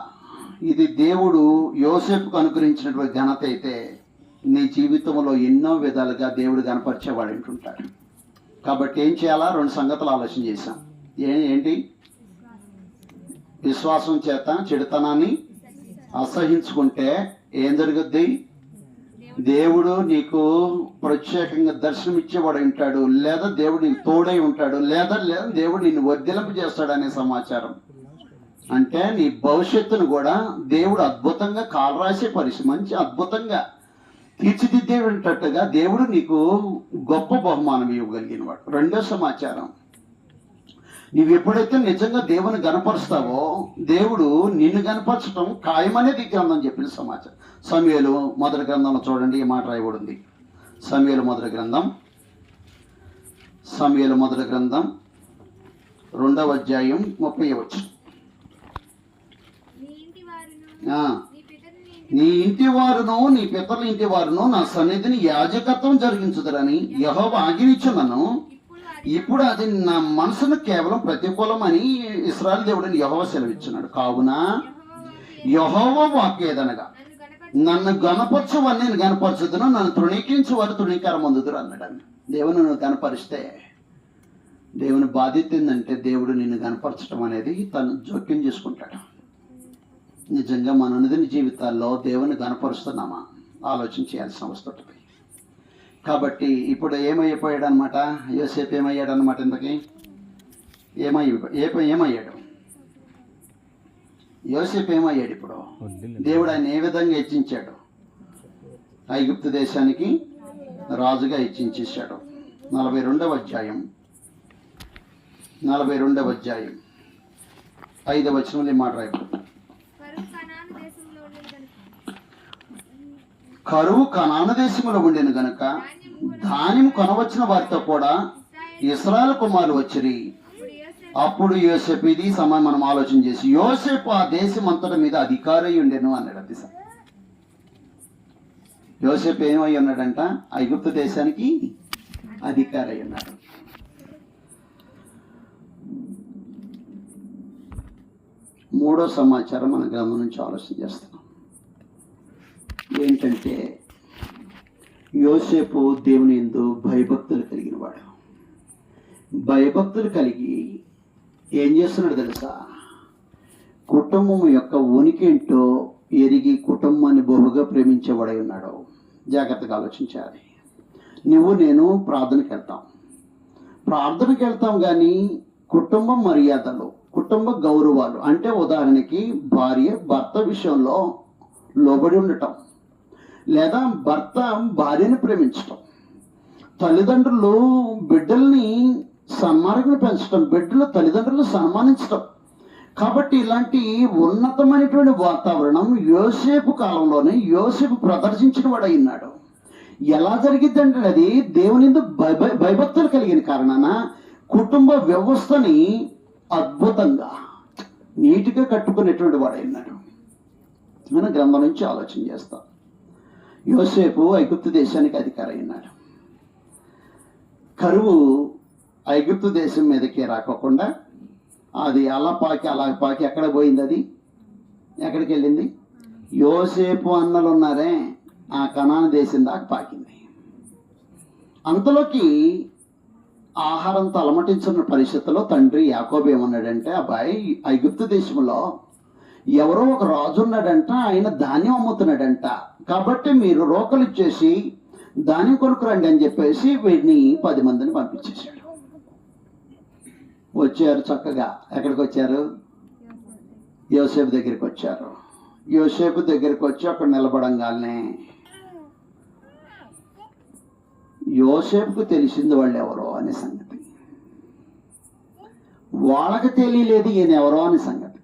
ఇది దేవుడు యోసేపుకు అనుగ్రహించినటువంటి ఘనత అయితే నీ జీవితంలో ఎన్నో విధాలుగా దేవుడు కనపరిచేవాడు అంటుంటాడు. కాబట్టి ఏం చేయాలా? 2 సంగతులు ఆలోచన చేశాం. ఏంటి? విశ్వాసం చేత చెడుతనాన్ని అసహించుకుంటే ఏం జరుగుద్ది? దేవుడు నీకు ప్రత్యేకంగా దర్శనం ఇచ్చేవాడు ఉంటాడు, లేదా దేవుడు నీకు తోడై ఉంటాడు, లేదా దేవుడు నిన్ను వర్ధిలింప చేస్తాడు అనే సమాచారం. అంటే నీ భవిష్యత్తును కూడా దేవుడు అద్భుతంగా కాలరాసే పరిస్థితి, మంచి అద్భుతంగా తీర్చిదిద్దేటట్టుగా దేవుడు నీకు గొప్ప బహుమానం ఇవ్వగలిగిన వాడు. 2వ సమాచారం, నువ్వు ఎప్పుడైతే నిజంగా దేవుని గనపరుస్తావో దేవుడు నిన్ను గనపరచడం ఖాయమనేది గ్రంథం చెప్పిన సమాచారం. సమూయేలు మొదటి గ్రంథంలో చూడండి ఈ మాట రాయబడింది. సమూయేలు మొదటి గ్రంథం 2వ అధ్యాయం 30వ వచనం. నీ ఇంటి వారును నీ పితరుల ఇంటి వారును నా సన్నిధిని యాజకత్వం జరిగించుదరని యెహోవా ఆజ్ఞించునను, ఇప్పుడు అది నా మనసును కేవలం ప్రతికూలం అని ఇశ్రాయేలు దేవుడిని యెహోవా సెలవిచ్చున్నాడు. కావున యెహోవా వాక్యేదనగా, నన్ను గణపరచువని నేను గణపరచుదును, నన్ను తృణీకరించు వారు తృణీకారం పొందుదురు అన్నాడు. దేవుని నువ్వు గణపరిస్తే దేవుని బాధ్యత ఏంటంటే దేవుడు నిన్ను గణపరచడం అనేది తను జోక్యం చేసుకుంటాడు. నిజంగా మన అనుదిన జీవితాల్లో దేవుని గణపరుస్తున్నామా ఆలోచన చేయాల్సిన అవసరం ఉంటుంది. కాబట్టి ఇప్పుడు ఏమైపోయాడు అనమాట? యోసేపు ఏమయ్యాడు అనమాట? ఇంతకీ ఏమయ్యాడు యోసేపు? ఏమయ్యాడు ఇప్పుడు? దేవుడు ఆయన ఏ విధంగా హెచ్చించాడు? ఐగుప్తు దేశానికి రాజుగా హెచ్చించేశాడు. 42వ అధ్యాయం 5వ వచనంలో మాట రాయబడింది. కరువు కనాను దేశంలో ఉండేను గనుక ధాన్యం కొనవచ్చిన వారితో కూడా ఇశ్రాయేలు కుమారులు వచ్చిరి. అప్పుడు యోసేపు, ఇది సమయం మనం ఆలోచన చేసి, యోసేపు ఆ దేశం అంతటి మీద అధికారి ఉండేను అన్నాడు. అది యోసేపు ఏమై ఉన్నాడంట? ఐగుప్తు దేశానికి అధికారి ఉన్నాడు. మూడో సమాచారం మన గ్రంథం నుంచి ఆలోచన చేస్తున్నాం. ఏంటంటే యోసేపు దేవుని యందు భయభక్తులు కలిగిన వాడు. భయభక్తులు కలిగి ఏం చేస్తున్నాడు తెలుసా? కుటుంబం యొక్క ఉనికి ఏంటో ఎరిగి కుటుంబాన్ని బహుగా ప్రేమించేవాడై ఉన్నాడు. జాగ్రత్తగా ఆలోచించాలి. నేను ప్రార్థనకి వెళ్తాం కానీ కుటుంబ మర్యాదలు, కుటుంబ గౌరవాలు, అంటే ఉదాహరణకి భార్య భర్త విషయంలో లోబడి ఉండటం, లేదా భర్త భార్యను ప్రేమించటం, తల్లిదండ్రులు బిడ్డల్ని సన్మార్గంగా పెంచడం, బిడ్డలు తల్లిదండ్రులను సన్మానించటం. కాబట్టి ఇలాంటి ఉన్నతమైనటువంటి వాతావరణం యోసేపు కాలంలోనే యోసేపు ప్రదర్శించిన వాడు అయినాడు. ఎలా జరిగిద్దంటే అది దేవుని యందు భయభక్తులు కలిగిన కారణాన కుటుంబ వ్యవస్థని అద్భుతంగా నీటిగా కట్టుకునేటువంటి వాడు అయినాడు. మన గ్రంథం నుంచి ఆలోచన చేస్తాం. యోసేపు ఐగుప్తు దేశానికి అధికారి అయినాడు. కరువు ఐగుప్తు దేశం మీదకి రాకోకుండా అది అలా పాకి ఎక్కడ పోయింది? అది ఎక్కడికి వెళ్ళింది? యోసేపు అన్నలు ఉన్నారే ఆ కనాను దేశం దాకా పాకింది. అంతలోకి ఆహారంతో అలమటించిన పరిస్థితుల్లో తండ్రి యాకోబు ఏమన్నాడంటే, అబ్బాయి ఐగుప్తు దేశంలో ఎవరో ఒక రాజు ఉన్నాడంట, ఆయన ధాన్యం అమ్ముతున్నాడంట, కాబట్టి మీరు రోకలు ఇచ్చేసి ధాన్యం కొనుక్కురండి అని చెప్పేసి వీడిని 10 మందిని పంపించేశాడు. వచ్చారు చక్కగా. ఎక్కడికి వచ్చారు? యోసేపు దగ్గరికి వచ్చారు. యోసేపు దగ్గరికి వచ్చి అక్కడ నిలబడంగానే యోసేపుకు తెలిసింది వాళ్ళు ఎవరో అనే సంగతి, వాళ్ళకి తెలియలేదు ఈయన ఎవరో అనే సంగతి.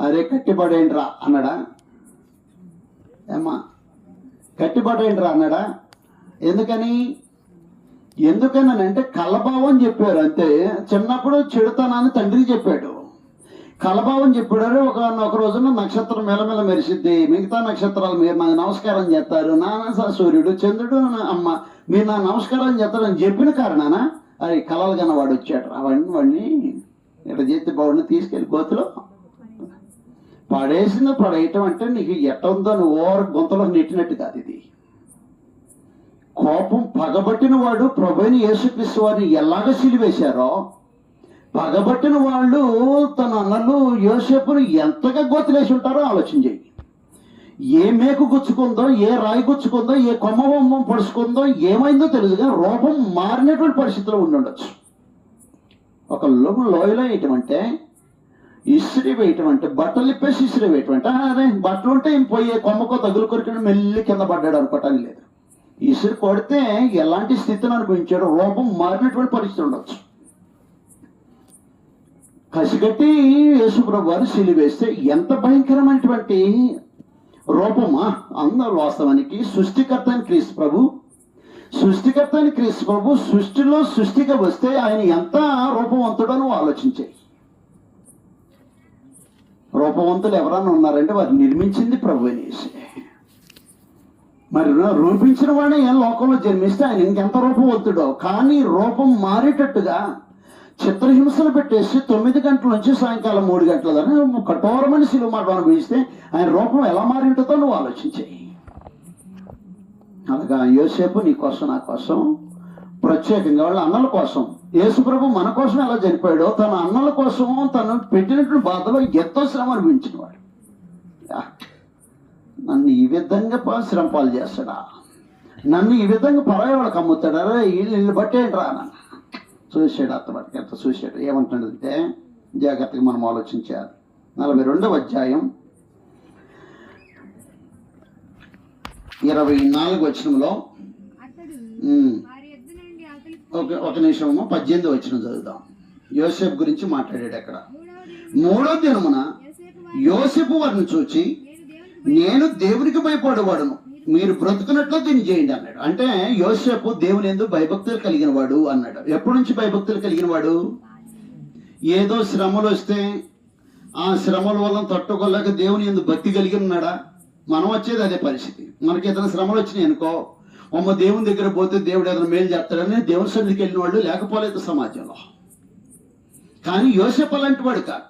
అరే కట్టిపడేంట్రా అన్నాడా? ఏమ్మా కట్టిపడేంట్రా అన్నాడా? ఎందుకనంటే కలభావం చెప్పారు అంతే. చిన్నప్పుడు చెడుతనాన్ని తండ్రికి చెప్పాడు, కలభావం చెప్పాడు. ఒక రోజున నక్షత్రం మెలమెల మెరిసిద్ది, మిగతా నక్షత్రాలు మీరు నాకు నమస్కారం చేస్తారు, సూర్యుడు చంద్రుడు అమ్మ మీరు నాకు నమస్కారం చేస్తారని చెప్పిన కారణాన అది కలలు కన్నా వాడు వచ్చాడు. వాడిని ఇట్లా చేస్తే బాగుండి తీసుకెళ్ళి గోతులో పడేయటం అంటే నీకు ఎట్ట ఉందో నువ్వు ఓవర్ గొంతలో నెట్టినట్టు కాదు. ఇది కోపం. పగబట్టిన వాడు ప్రభువైన యేసుక్రీస్తు వారిని ఎలాగ సిలివేశారో, పగబట్టిన వాళ్ళు తన అన్నలు యోసేపును ఎంతగా గోతిలేసి ఉంటారో ఆలోచన చేయి. ఏ మేకు గుచ్చుకుందో, ఏ రాయి గుచ్చుకుందో, ఏ కొమ్మ పడుచుకుందో ఏమైందో తెలుసుగా రూపం మారినటువంటి పరిస్థితిలో ఉండొచ్చు. ఒక లోయలో వేయటం అంటే, ఇస్త్రీ వేయటం అంటే, బట్టలు ఇప్పేసి ఇస్త్రీ వేయటం అంటే, అదే బట్టలు ఉంటే పోయే కొమ్మకో తగులు కొరికిన మెల్లి కింద పడ్డాడు అనుకోవటానికి లేదు. ఇసురు కొడితే ఎలాంటి స్థితిని అనుభవించాడు, రూపం మారినటువంటి పరిస్థితి ఉండొచ్చు. కసిగట్టి యేసుప్రభు వారు సిలువేస్తే ఎంత భయంకరమైనటువంటి రూపమా! అందరూ వాస్తవానికి సృష్టికర్త అని క్రీస్తు ప్రభు సృష్టిలో సృష్టిగా వస్తే ఆయన ఎంత రూపవంతుడో నువ్వు ఆలోచించే. రూపవంతులు ఎవరన్నా ఉన్నారంటే వారు నిర్మించింది ప్రభు అనేసి. మరి రూపించిన వాడే ఏ లోకంలో జన్మిస్తే ఆయన ఇంకెంత రూపవంతుడో. కానీ రూపం మారేటట్టుగా చిత్రహింసలు పెట్టేసి 9 గంటల నుంచి సాయంకాలం 3 గంటల దాకా కఠోరమైన శిలువ మాట అనుభవిస్తే ఆయన రూపం ఎలా మారింటుందో నువ్వు ఆలోచించాయి. అలాగా యోసేపు నీ కోసం, నా కోసం, ప్రత్యేకంగా వాళ్ళ అన్నల కోసం, యేసుప్రభు మన కోసం ఎలా చనిపోయాడో తన అన్నల కోసం తను పెట్టినటువంటి బాధలో ఎంతో శ్రమ అనిపించినవాడు. నన్ను ఈ విధంగా శ్రమపాలు చేస్తాడా, నన్ను ఈ విధంగా పరాయి వాళ్ళకి అమ్ముతాడా, వీళ్ళు బట్టేంట్రా నన్ను చూసాడు. అత్తబట్టి ఎంత చూశాడు. ఏమంటాడంటే జాగ్రత్తగా మనం ఆలోచించాలి. 42వ అధ్యాయం 24వ వచనంలో ఒక నిమిషము 18వ వచనం చదువుదాం. యోసేపు గురించి మాట్లాడాడు అక్కడ. 3వ దినమున యోసేపు వారిని చూచి, నేను దేవునికి భయపడేవాడును, మీరు బ్రతుకున్నట్లు దీన్ని చేయండి అన్నాడు. అంటే యోసేపు దేవుని యందు భయభక్తులు కలిగిన వాడు అన్నాడు. ఎప్పటి నుంచి భయభక్తులు కలిగిన వాడు? ఏదో శ్రమలు వస్తే ఆ శ్రమల వల్ల తట్టుకోలేక దేవుని యందు భక్తి కలిగి ఉన్నాడా? మనం వచ్చేది అదే పరిస్థితి. మనకి ఏదైనా శ్రమలు వచ్చినాయి అనుకో, అమ్మ దేవుని దగ్గర పోతే దేవుడు ఏదైనా మేలు చేస్తాడని దేవుని సన్నిధికి వెళ్ళిన వాళ్ళు లేకపోలేదు సమాజంలో. కానీ యోసేపు అలాంటి వాడు కాదు.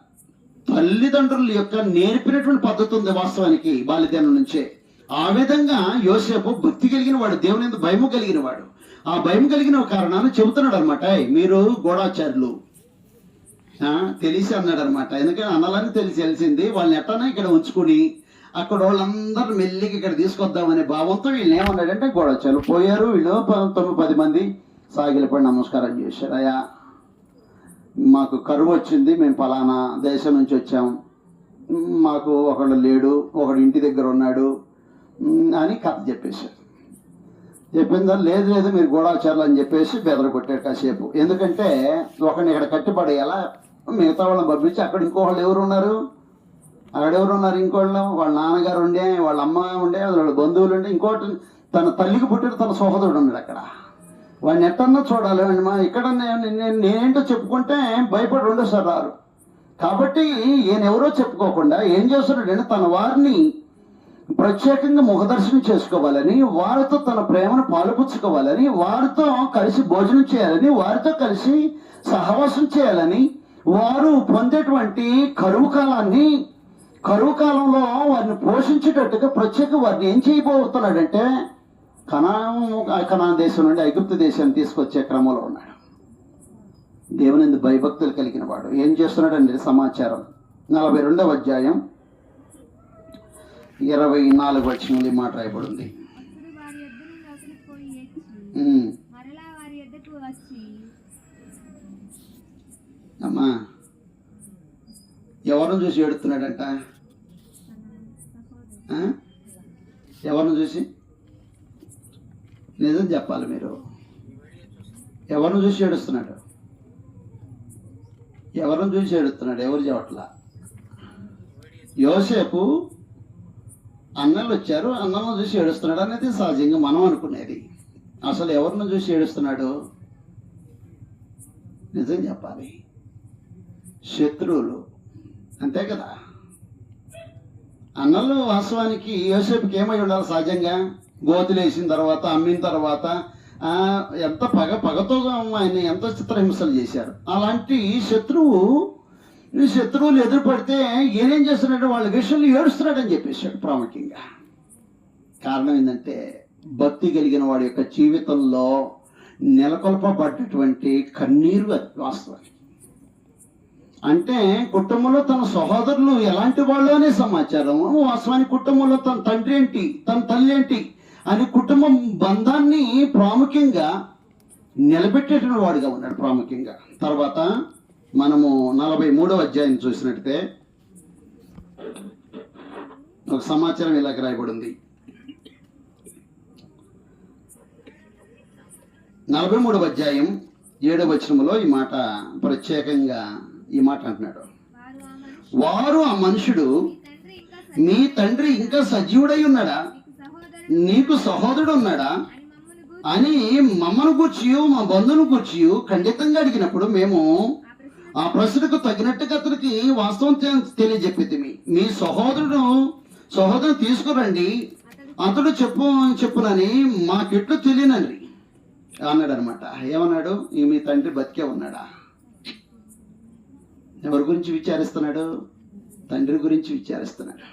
తల్లిదండ్రుల యొక్క నేర్పినటువంటి పద్ధతి ఉంది వాస్తవానికి బాల్యదినం నుంచే. ఆ విధంగా యోసేపు భక్తి కలిగిన వాడు, దేవుని యందు భయము కలిగిన వాడు. ఆ భయం కలిగిన కారణాన్ని చెబుతున్నాడు అనమాట. మీరు గూఢాచారులు తెలిసి అన్నాడు అనమాట. ఎందుకంటే అన్నలని తెలిసింది. వాళ్ళని ఎట్టనా ఇక్కడ ఉంచుకుని అక్కడ వాళ్ళందరూ మెల్లికి ఇక్కడ తీసుకొద్దామనే భావంతో వీళ్ళు ఏమన్నాడంటే గూఢాచారులు పోయారు. వీళ్ళు 9-10 మంది సాగిలపడి నమస్కారం చేశారు. అయ్యా, మాకు కరువు వచ్చింది, మేము పలానా దేశం నుంచి వచ్చాం, మాకు ఒకడు లేడు, ఒకడు ఇంటి దగ్గర ఉన్నాడు అని కథ చెప్పేశారు. చెప్పిందా? లేదు మీరు గూఢాచారులు అని చెప్పేసి బెదర కొట్టాడు కాసేపు. ఎందుకంటే ఒకరిని ఇక్కడ కట్టిపడేయాలా, మిగతా వాళ్ళని పంపించి అక్కడ ఇంకోళ్ళు ఎవరున్నారు, ఇంకోళ్ళు వాళ్ళ నాన్నగారు ఉండే, వాళ్ళ అమ్మ ఉండే, వాళ్ళ బంధువులు ఉండే, ఇంకోటి తన తల్లికి పుట్టిన తన సహోదరుడు ఉన్నాడు అక్కడ. వాడిని ఎట్టన్నా చూడాలి. ఇక్కడ నేనేంటో చెప్పుకుంటే భయపడి రెండోసారి రారు. కాబట్టి ఈయన ఎవరో చెప్పుకోకుండా ఏం చేస్తున్నాడంటే తన వారిని ప్రత్యేకంగా ముఖదర్శనం చేసుకోవాలని, వారితో తన ప్రేమను పాలుపుచ్చుకోవాలని, వారితో కలిసి భోజనం చేయాలని, వారితో కలిసి సహవాసం చేయాలని, వారు పొందేటువంటి కరువు కాలంలో వారిని పోషించేటట్టుగా ప్రత్యేక వారిని ఏం చేయబోతున్నాడంటే కనాన్ దేశం నుండి ఐగుప్తు దేశాన్ని తీసుకొచ్చే క్రమంలో ఉన్నాడు. దేవుని యందు భయభక్తులు కలిగిన వాడు ఏం చేస్తున్నాడండి సమాచారం. 42వ అధ్యాయం 24వ వచనంలో మాట రాయబడింది. అమ్మా, ఎవరిని చూసి ఏడుస్తున్నాడంట? ఎవరిని చూసి? నిజం చెప్పాలి మీరు. ఎవరిని చూసి ఏడుస్తున్నాడు? ఎవరు చెప్పట్లా. యోసేపు అన్నలు వచ్చారు, అన్నలను చూసి ఏడుస్తున్నాడు అనేది సహజంగా మనం అనుకునేది. అసలు ఎవరిని చూసి ఏడుస్తున్నాడు? నిజం చెప్పాలి, శత్రువులు. అంతే కదా. అన్నలు వాస్తవానికి యోసేపుకి ఏమై ఉండాలి? సహజంగా గోతులేసిన తర్వాత, అమ్మిన తర్వాత ఎంత పగతో ఆయన ఎంత చిత్రహింసలు చేశారు. అలాంటి శత్రువు నీ శత్రువులు ఎదురుపడితే ఏనేం చేస్తున్నాడు, వాళ్ళ విషయంలో ఏడుస్తున్నాడని చెప్పేశాడు ప్రాముఖ్యంగా. కారణం ఏంటంటే భక్తి కలిగిన వాడి యొక్క జీవితంలో నెలకొల్పబడ్డటువంటి కన్నీరు అది వాస్తవానికి. అంటే కుటుంబంలో తన సహోదరులు ఎలాంటి వాళ్ళు అనే సమాచారం, వాస్తవానికి కుటుంబంలో తన తండ్రి ఏంటి, తన తల్లి ఏంటి అని కుటుంబం బంధాన్ని ప్రాముఖ్యంగా నిలబెట్టేటువంటి వాడిగా ఉన్నాడు ప్రాముఖ్యంగా. తర్వాత మనము 43వ అధ్యాయం చూసినట్టే ఒక సమాచారం ఇలాగ రాయబడి ఉంది. 43వ అధ్యాయం 7వ వచనంలో ఈ మాట ప్రత్యేకంగా ఈ మాట అంటున్నాడు, వారు ఆ మనుషుడు మీ తండ్రి ఇంకా సజీవుడై ఉన్నాడా, నీకు సహోదరుడు ఉన్నాడా అని మమ్మను కూర్చియు మా బంధువును కూర్చియు ఖండితంగా అడిగినప్పుడు మేము ఆ ప్రశ్నకు తగినట్టుగా అతనికి వాస్తవం తెలియజెప్పితిమి. మీ సహోదరుడు తీసుకురండి, అతడు చెప్పునని మాకెట్లు తెలియనండి అన్నాడు అనమాట. ఏమన్నాడు, మీ తండ్రి బతికే ఉన్నాడా? ఎవరి గురించి విచారిస్తున్నాడు? తండ్రి గురించి విచారిస్తున్నాడు.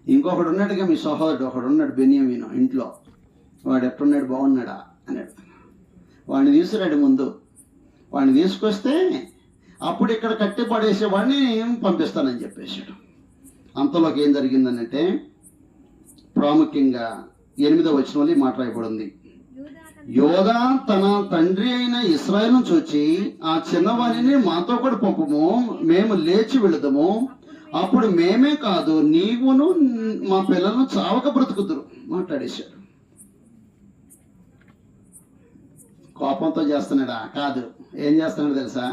ఇంకొకడు ఉన్నాడుగా, మీ సహోదరుడు ఒకడు ఉన్నాడు బెన్యామీను ఇంట్లో, వాడు ఎట్టున్నాడు, బాగున్నాడా అన్నాడు. వాడిని తీసుకురాడు ముందు, వాడిని తీసుకొస్తే అప్పుడు ఇక్కడ కట్టి పడేసేవాడిని పంపిస్తానని చెప్పేశాడు. అంతలోకి ఏం జరిగిందనంటే ప్రాముఖ్యంగా 8వ వచనంలో మాట్లాడబడింది, యోధా తన తండ్రి అయిన ఇశ్రాయేలును చూచి ఆ చిన్నవాణిని మాతో కూడా పంపము, మేము లేచి వెళుదాము, అప్పుడు మేమే కాదు నీవును మా పిల్లలను చావక బ్రతుకుదురు మాట్లాడేశాడు. కోపంతో చేస్తున్నాడా? కాదు. ఏం చేస్తున్నాడు తెలుసా?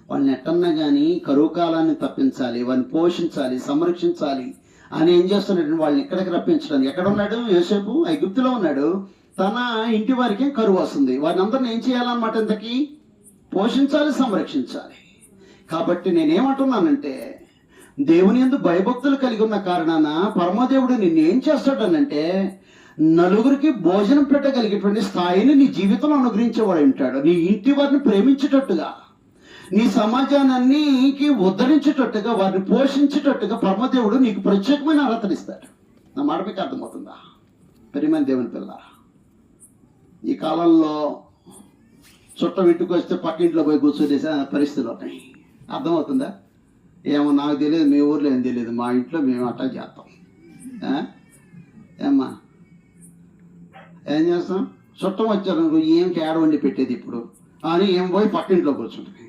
వాళ్ళని ఎట్టన్నా కానీ కరువు కాలాన్ని తప్పించాలి, వాడిని పోషించాలి, సంరక్షించాలి అని ఏం చేస్తున్నాడు, వాళ్ళని ఇక్కడికి రప్పించడానికి. ఎక్కడ ఉన్నాడు యోసేపు? ఐగుప్తులో ఉన్నాడు. తన ఇంటి వారికి కరువు వస్తుంది, వారిని అందరిని ఏం చేయాలన్నమాట, ఇంతకీ పోషించాలి, సంరక్షించాలి. కాబట్టి నేనేమంటున్నానంటే దేవుని యందు భయభక్తులు కలిగి ఉన్న కారణాన పరమదేవుడు నిన్ను ఏం చేస్తాడనంటే నలుగురికి భోజనం పెట్టగలిగేటువంటి స్థాయిని నీ జీవితంలో అనుగ్రహించేవాడు ఉంటాడు. నీ ఇంటి వారిని ప్రేమించేటట్టుగా, నీ సమాజానికి ఉద్ధరించేటట్టుగా, వారిని పోషించేటట్టుగా పరమదేవుడు నీకు ప్రత్యేకమైన అర్హతనిస్తాడు. నా మాట మీకు అర్థమవుతుందా? ప్రియమైన దేవుని పిల్ల, ఈ కాలంలో చుట్టం ఇంటికి వస్తే పక్కింట్లో పోయి కూర్చొని పరిస్థితులు ఉన్నాయి. అర్థమవుతుందా? ఏమో నాకు తెలియదు, మీ ఊర్లో ఏం తెలియదు, మా ఇంట్లో మేము అట్టా చేస్తాం. ఏమ్మా ఏం చేస్తాం? చుట్టం వచ్చారు, ఏం కేడ వండి పెట్టేది ఇప్పుడు అని ఏం పోయి పక్కింట్లో కూర్చుంటుంది.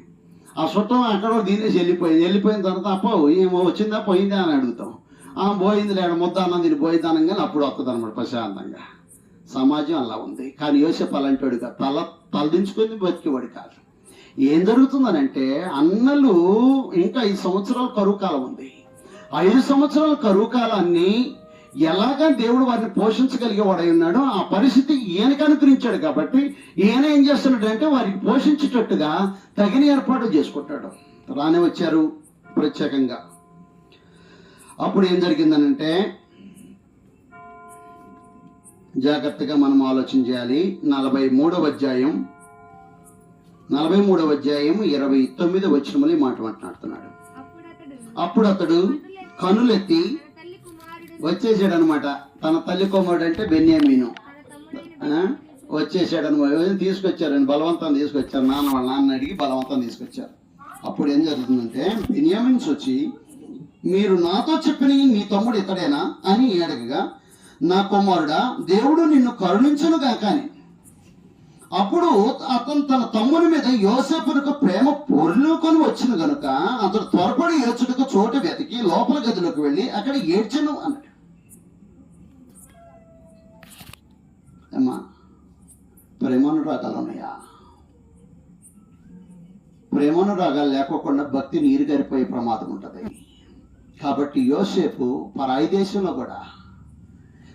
ఆ చుట్టం అక్కడ దీనేసి వెళ్ళిపోయిన తర్వాత అప్పో ఏమో వచ్చిందా పోయిందా అని అడుగుతాం. పోయింది లేడ ముద్ద అన్నం దీన్ని పోయిద్దానం కానీ అప్పుడు వస్తుంది అనమాట ప్రశాంతంగా. సమాజం అలా ఉంది. కానీ యోసేపు అలాంటివాడుగా తలదించుకొని బతికేవాడు కాదు. ఏం జరుగుతుందనంటే అన్నలు ఇంకా 5 సంవత్సరాల కరువు కాలం ఉంది. 5 సంవత్సరాల కరువు కాలాన్ని ఎలాగా దేవుడు వారిని పోషించగలిగేవాడై ఉన్నాడో ఆ పరిస్థితి ఈయనకి అనుగ్రహించాడు. కాబట్టి ఈయన ఏం చేస్తున్నాడు అంటే వారికి పోషించేటట్టుగా తగిన ఏర్పాటు చేసుకుంటాడు. రానే వచ్చారు ప్రత్యేకంగా. అప్పుడు ఏం జరిగిందనంటే జాగ్రత్తగా మనం ఆలోచన చేయాలి. 43వ అధ్యాయం 29వ వచనములో మాట మాట్లాడుతున్నాడు. అప్పుడు అతడు కనులెత్తి వచ్చేసాడు అనమాట. తన తల్లి కుమారుడు అంటే బెన్యామీను వచ్చేసాడు అనమాట. తీసుకొచ్చారని బలవంతం తీసుకొచ్చారు, నాన్న వాళ్ళ నాన్న అడిగి బలవంతం తీసుకొచ్చారు. అప్పుడు ఏం జరుగుతుందంటే బెన్యామీన్స్ వచ్చి, మీరు నాతో చెప్పిన మీ తమ్ముడు ఇతడేనా అని అడగగా, నా కుమారుడా దేవుడు నిన్ను కరుణించునుగా కానీ. అప్పుడు అతను తన తమ్ముని మీద యోసేపునకు ప్రేమ పొర్లుకొని వచ్చిన గనుక అతడు త్వరపడి ఏడ్చుటకు చోటు వెతికి లోపల గదిలోకి వెళ్ళి అక్కడ ఏడ్చను అన్నాడు. అమ్మా ప్రేమానురాగాలు ఉన్నాయా? ప్రేమానురాగాలు లేకోకుండా భక్తి నీరు గారిపోయే ప్రమాదం ఉంటుంది. కాబట్టి యోసేపు పరాయి దేశంలో కూడా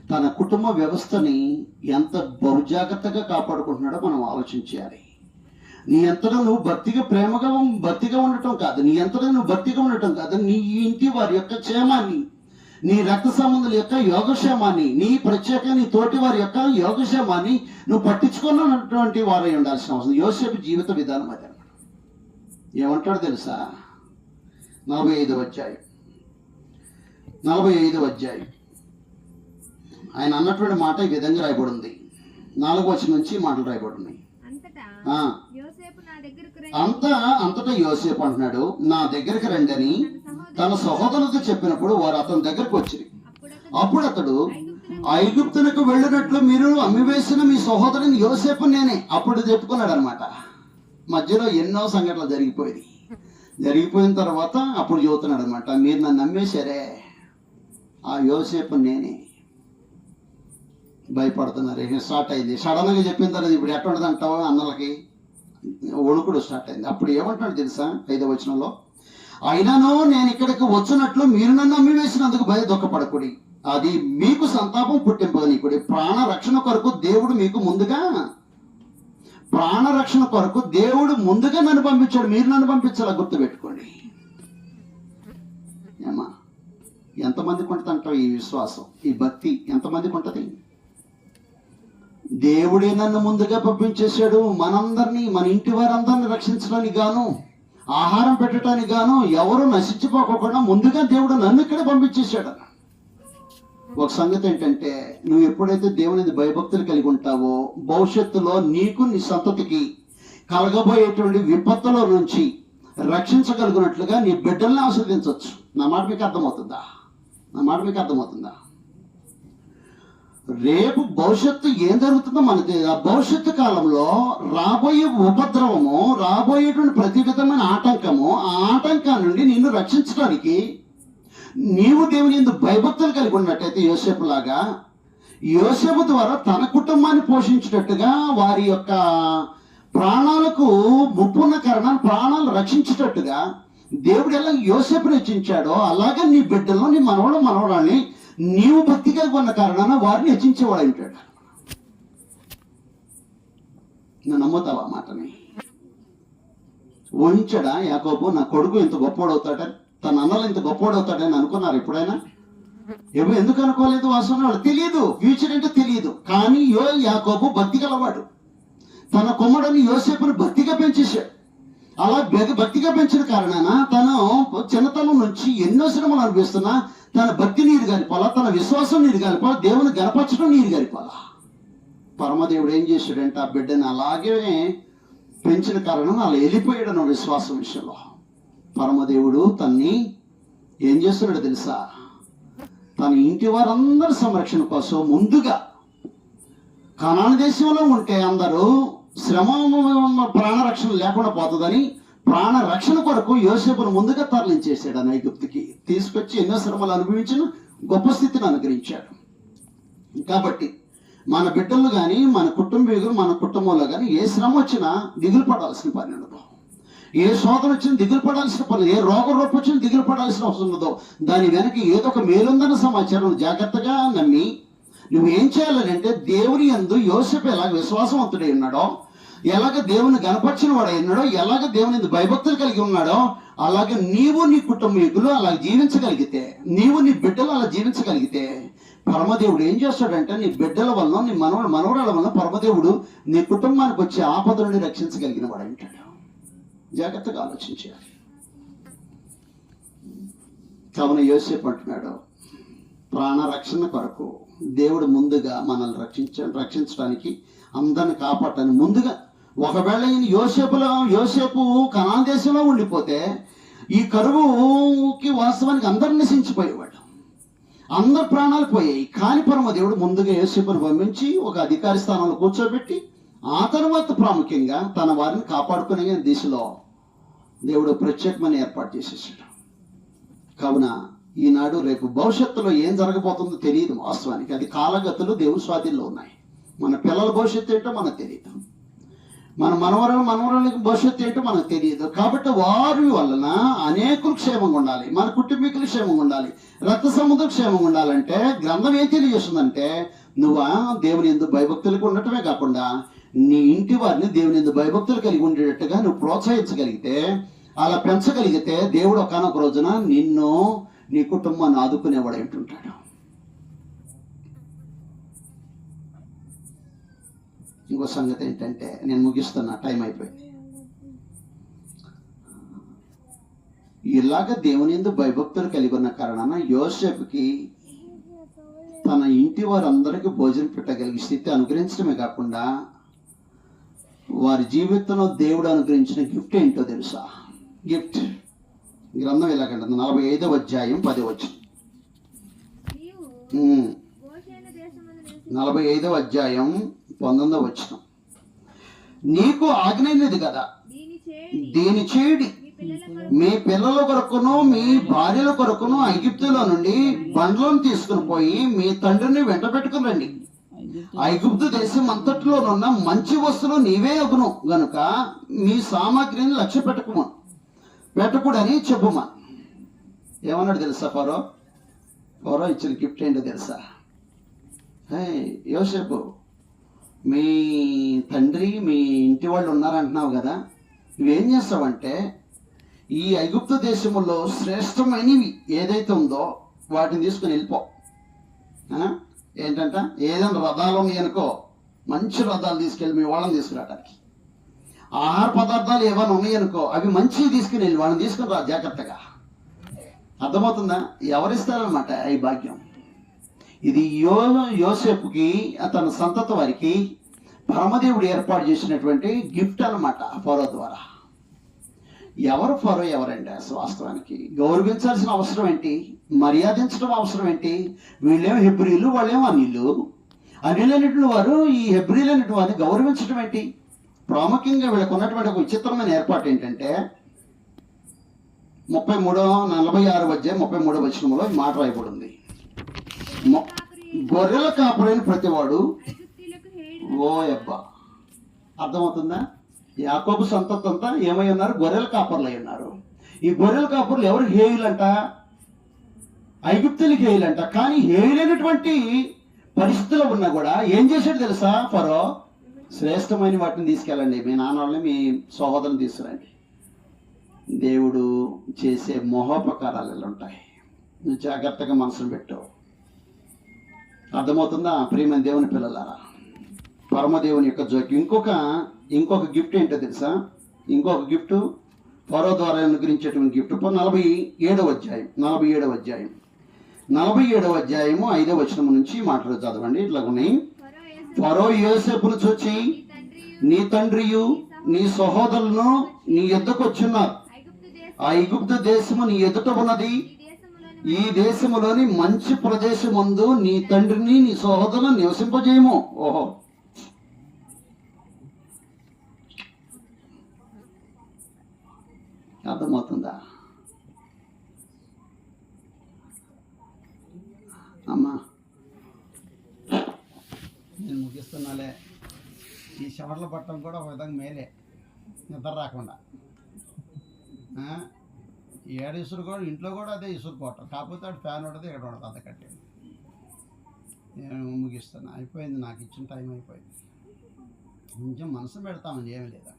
తన కుటుంబ వ్యవస్థని ఎంత బహుజాగ్రత్తగా కాపాడుకుంటున్నాడో మనం ఆలోచించాలి. నీ అంతటా నువ్వు భక్తిగా ఉండటం కాదు, నీ అంతటా నువ్వు భక్తిగా ఉండటం కాదు, నీ ఇంటి వారి యొక్క క్షేమాన్ని, నీ రక్త సంబంధుల యొక్క యోగక్షేమాన్ని, నీ తోటి వారి యొక్క యోగక్షేమాన్ని నువ్వు పట్టించుకున్నటువంటి వారై ఉండాల్సిన అవసరం. యోసేపు జీవిత విధానం అది అన్నమాట. ఏమంటాడు తెలుసా? 45వ అధ్యాయం ఆయన అన్నటువంటి మాట ఈ విధంగా రాయబడింది. 4వ వచనం నుంచి మాటలు రాయబడినాయి. అంతటా యోసేపు అంటున్నాడు, నా దగ్గరికి రండి అని తన సహోదరులతో చెప్పినప్పుడు వారు అతని దగ్గరకు వచ్చింది. అప్పుడు అతడు, ఐగుప్తునకు వెళ్ళినట్లు మీరు అమ్మివేసిన మీ సహోదరుని యోసేపు నేనే. అప్పుడు చెప్పుకున్నాడు అనమాట. మధ్యలో ఎన్నో సంఘటనలు జరిగిపోయిన తర్వాత అప్పుడు చెబుతున్నాడు అనమాట, మీరు నన్ను నమ్మేశారే, ఆ యోసేపు నేనే. భయపడుతున్నారు. ఇక స్టార్ట్ అయింది. సడన్గా చెప్పిన తర్వాత ఇప్పుడు ఎట్లా ఉంటుంది అంటావా, అన్నలకి వణుకుడు స్టార్ట్ అయింది. అప్పుడు ఏమంటాడు తెలుసా 5వ వచనంలో, అయినాను నేను ఇక్కడికి వచ్చినట్లు మీరు నన్ను అమ్మివేసినందుకు దుఃఖపడకుడి, అది మీకు సంతాపం పుట్టింపనీకుడి. ప్రాణరక్షణ కొరకు దేవుడు ముందుగా నన్ను పంపించాడు, మీరు నన్ను పంపించాలా గుర్తుపెట్టుకోండి. ఏమా ఎంతమందికి ఉంటుంది అంటావు ఈ విశ్వాసం, ఈ భక్తి ఎంతమందికి ఉంటుంది? దేవుడే నన్ను ముందుగా పంపించేశాడు, మనందరినీ, మన ఇంటి వారందరినీ రక్షించడానికి గాను, ఆహారం పెట్టడానికి గాను, ఎవరు నశించిపోకుండా ముందుగా దేవుడు నన్ను ఇక్కడ పంపించేశాడు. ఒక సంగతి ఏంటంటే, నువ్వు ఎప్పుడైతే దేవుని భయభక్తులు కలిగి ఉంటావో భవిష్యత్తులో నీకు నీ సంతతికి కలగబోయేటువంటి విపత్తుల నుంచి రక్షించగలిగినట్లుగా నీ బిడ్డల్ని ఆస్వాదించవచ్చు. నా మాట మీకు అర్థమవుతుందా? రేపు భవిష్యత్తు ఏం జరుగుతుందో మనకి, ఆ భవిష్యత్తు కాలంలో రాబోయే ఉపద్రవము, రాబోయేటువంటి ప్రతి విధమైన ఆటంకము, ఆ ఆటంకం నుండి నిన్ను రక్షించడానికి నీవు దేవుని యందు భయభక్తులు కలిగి ఉన్నట్టయితే యోసేపు ద్వారా తన కుటుంబాన్ని పోషించేటట్టుగా, వారి యొక్క ప్రాణాలకు ముప్పున్న కారణాన్ని ప్రాణాలు రక్షించేటట్టుగా దేవుడు ఎలా యోసేపుని హెచ్చించాడో అలాగే నీ బిడ్డలను, నీ మనవరాల్ని నీవు భక్తిగా ఉన్న కారణాన వారిని హెచ్చించేవాడు అంటాడు. నువ్వు నమ్ముతావా మాటని? ఊహించడా యాకోబు నా కొడుకు ఇంత గొప్పవాడవుతాడని, తన అన్నలు ఇంత గొప్పవాడవుతాడని అనుకున్నారు ఎప్పుడైనా? ఎందుకు అనుకోలేదు? వాస్తవం వాళ్ళు తెలియదు, ఫ్యూచర్ అంటే తెలియదు. కానీ యాకోబు భక్తి గలవాడు. తన కుమ్మడిని యోసేపుని భక్తిగా పెంచేశాడు. అలా భక్తిగా పెంచిన కారణాన తను చిన్నతనం నుంచి ఎన్నో శ్రమలు అనిపిస్తున్నా తన భక్తి నీరు గారిపోలా, తన విశ్వాసం నీరు గారిపోలా, దేవుని గణపరచడం నీరు గారిపోలా. పరమదేవుడు ఏం చేశాడంటే ఆ బిడ్డని అలాగే పెంచిన కారణం అలా వెళ్ళిపోయాడు అన్న విశ్వాసం విషయంలో. పరమదేవుడు తన్ని ఏం చేస్తున్నాడు తెలుసా? తన ఇంటి వారందరి సంరక్షణ కోసం ముందుగా కనాను దేశంలో ఉంటే అందరూ శ్రమ ప్రాణరక్షణ లేకుండా పోతుందని ప్రాణరక్షణ కొరకు యోసేపును ముందుగా తరలించేశాడు అని ఐగుప్తుకి తీసుకొచ్చి ఎన్నో శ్రమలు అనుభవించిన గొప్ప స్థితిని అనుగ్రహించాడు. కాబట్టి మన బిడ్డలు కానీ, మన కుటుంబీకులు, మన కుటుంబంలో కానీ ఏ శ్రమ వచ్చినా దిగులు పడాల్సిన పని ఉండదు. ఏ శోధన వచ్చినా దిగులు పడాల్సిన పని, ఏ రోగం రూపం వచ్చినా దిగులు పడాల్సిన అవసరం ఉండదు. దాని వెనక ఏదో ఒక మేలుందన్న సమాచారం జాగ్రత్తగా నమ్మి నువ్వు ఏం చేయాలంటే, దేవుని యందు యోసేపు ఎలాగ విశ్వాసవంతుడై ఉన్నాడో, ఎలాగ దేవుని గణపరిచిన వాడై ఉన్నాడో, ఎలాగ దేవుని యందు భయభక్తులు కలిగి ఉన్నాడో, అలాగే నీవు నీ కుటుంబీకులు అలా జీవించగలిగితే, నీవు నీ బిడ్డలు అలా జీవించగలిగితే పరమదేవుడు ఏం చేస్తాడంటే నీ బిడ్డల వలన, నీ మనవరాల వలన పరమదేవుడు నీ కుటుంబానికి వచ్చే ఆపదలని రక్షించగలిగిన వాడు అంటాడు. జాగ్రత్తగా ఆలోచించాలి. కావున యోసేపు అంటున్నాడు, ప్రాణరక్షణ కొరకు దేవుడు ముందుగా మనల్ని రక్షించడానికి, అందరిని కాపాడటానికి ముందుగా, ఒకవేళ యోసేపు కనాను దేశంలో ఉండిపోతే ఈ కరువుకి వాస్తవానికి అందరు నశించిపోయేవాడు, అందరు ప్రాణాలు పోయాయి. కాని పరమదేవుడు ముందుగా యోసేపును పంపించి ఒక అధికారి స్థానంలో కూర్చోబెట్టి ఆ తర్వాత ప్రాముఖ్యంగా తన వారిని కాపాడుకునే దిశలో దేవుడు ప్రత్యేకమైన ఏర్పాటు చేసేసాడు. కావున ఈనాడు రేపు భవిష్యత్తులో ఏం జరగబోతుందో తెలియదు. వాస్తవానికి అది కాలగతులు దేవుని స్వాధీనంలో ఉన్నాయి. మన పిల్లల భవిష్యత్తు ఏంటో మనకు తెలియదు, మన మనవరాలకి భవిష్యత్తు ఏంటో మనకు తెలియదు. కాబట్టి వారి వలన అనేకులు క్షేమంగా ఉండాలి, మన కుటుంబీకులు క్షేమంగా ఉండాలి, రక్త సముద్రం క్షేమంగా ఉండాలంటే గ్రంథం ఏం తెలియజేస్తుందంటే, నువ్వు దేవుని యందు భయభక్తులకు ఉండటమే కాకుండా నీ ఇంటి వారిని దేవుని యందు భయభక్తులు కలిగి ఉండేటట్టుగా నువ్వు ప్రోత్సహించగలిగితే, అలా పెంచగలిగితే దేవుడు ఒకానొక రోజున నిన్ను, నీ కుటుంబాన్ని ఆదుకునేవాడు ఏంటుంటాడు. ఇంకో సంగతి ఏంటంటే, నేను ముగిస్తున్నా, టైం అయిపోయింది. ఇలాగ దేవుని యందు భయభక్తులు కలిగి ఉన్న కారణాన యోసేపుకి తన ఇంటి వారందరికీ భోజనం పెట్టగలిగే స్థితి అనుగ్రహించడమే కాకుండా వారి జీవితంలో దేవుడు అనుగ్రహించిన గిఫ్ట్ ఏంటో తెలుసా? గిఫ్ట్ గ్రంథం ఇలాగంటుంది, 45వ అధ్యాయం 10వ వచనం. 45వ అధ్యాయం 19వ వచనం. నీకు ఆజ్ఞైనది కదా, దీని చేయుడి మీ పిల్లల కొరకును మీ భార్యల కొరకును ఐగుప్తులో నుండి బండ్లను తీసుకుని పోయి మీ తండ్రిని వెంట పెట్టుకురండి. ఐగుప్తు దేశం అంతట్లోనున్న మంచి వస్తువులు నీవే అగును గనుక మీ సామాగ్రిని లక్ష్య పెట్టకూడని చెప్పుమా. ఏమన్నాడు తెలుసా ఫరో? ఫరో ఇచ్చిన గిఫ్ట్ ఏంటో తెలుసా? యోసేపు, మీ తండ్రి మీ ఇంటి వాళ్ళు ఉన్నారంటున్నావు కదా, నువ్వేం చేస్తావంటే ఈ ఐగుప్తు దేశంలో శ్రేష్టమైనవి ఏదైతే ఉందో వాటిని తీసుకుని వెళ్ళిపో. ఏంటంట, ఏదైనా రథాలు ఉన్నాయనుకో, మంచి రథాలు తీసుకెళ్ళి మీ వాళ్ళని తీసుకురావడానికి. ఆహార పదార్థాలు ఏమైనా ఉన్నాయనుకో, అవి మంచివి తీసుకుని వెళ్ళి వాళ్ళని తీసుకుని రా జాగ్రత్తగా. అర్థమవుతుందా? ఎవరిస్తారనమాట ఈ భాగ్యం. ఇది యోసేపుకి తన సంతత వారికి పరమదేవుడు ఏర్పాటు చేసినటువంటి గిఫ్ట్ అనమాట ఫరో ద్వారా. ఎవరు ఫరో? ఎవరండి అసలు వాస్తవానికి? గౌరవించాల్సిన అవసరం ఏంటి? మర్యాదించడం అవసరం ఏంటి? వీళ్ళేమో హెబ్రీలు, వాళ్ళేమో అన్యులు. అన్యులైనటువంటి వారు ఈ హెబ్రీలైనటువంటి వారిని గౌరవించడం ఏంటి? ప్రాముఖ్యంగా వీళ్ళకు ఉన్నటువంటి ఒక విచిత్రమైన ఏర్పాటు ఏంటంటే 46వ అధ్యాయం 33వ వచనంలో ఈ మాట రాయబడింది. గొర్రెల కాపురైన ప్రతివాడు ఓ అబ్బా. అర్థమవుతుందా? యాకోబు సంతతి అంతా ఏమై ఉన్నారు? గొర్రెల కాపర్లు అయి ఉన్నారు. ఈ గొర్రెల కాపర్లు ఎవరు? హేయులంట, ఐగుప్తులకి హేయులంట. కానీ హేయులైనటువంటి పరిస్థితుల్లో ఉన్నా కూడా ఏం చేశాడు తెలుసా ఫరో? శ్రేష్టమైన వాటిని తీసుకెళ్ళండి, మీ నాన్న వాళ్ళని మీ సహోదరుని తీసుకురండి. దేవుడు చేసే మహోపకారాలు ఉంటాయి, నువ్వు జాగ్రత్తగా మనసును పెట్టు. అర్థమవుతుందా ప్రియమైన దేవుని పిల్లలారా? పరమదేవుని యొక్క జోక్యం. ఇంకొక గిఫ్ట్ ఏంటో తెలుసా? ఇంకొక గిఫ్ట్ ఫరో ద్వారా అనుగ్రహించేటువంటి గిఫ్ట్ 47వ అధ్యాయం 47వ అధ్యాయము 5వ వచనం నుంచి మాటలు చదవండి. ఇట్లా ఉన్నాయి. ఫరో యోసేపును చూచి, నీ తండ్రియు నీ సహోదరులను నీ ఎద్దకు వచ్చున్నారు. ఆ ఐగుప్తు దేశము నీ ఎదుట ఉన్నది. ఈ దేశములోని మంచి ప్రదేశమందు నీ తండ్రిని నీ సహోదరులను నివసింపజేయము. ఓహో, అర్థమవుతుందా అమ్మా? నేను ముగిస్తున్నాలే. ఈ షవర్లు పట్టడం కూడా ఒక విధంగా మేలే, నిద్ర రాకుండా. ఏడు ఇసురు కూడా ఇంట్లో కూడా అదే ఇసురు పోవటం, కాకపోతే అటు ఫ్యాన్ ఉండదు, ఇక్కడ ఉండదు, అంతకట్టి. నేను ముగిస్తున్నా, అయిపోయింది, నాకు ఇచ్చిన టైం అయిపోయింది. కొంచెం మనసు పెడతామని ఏమి లేదా.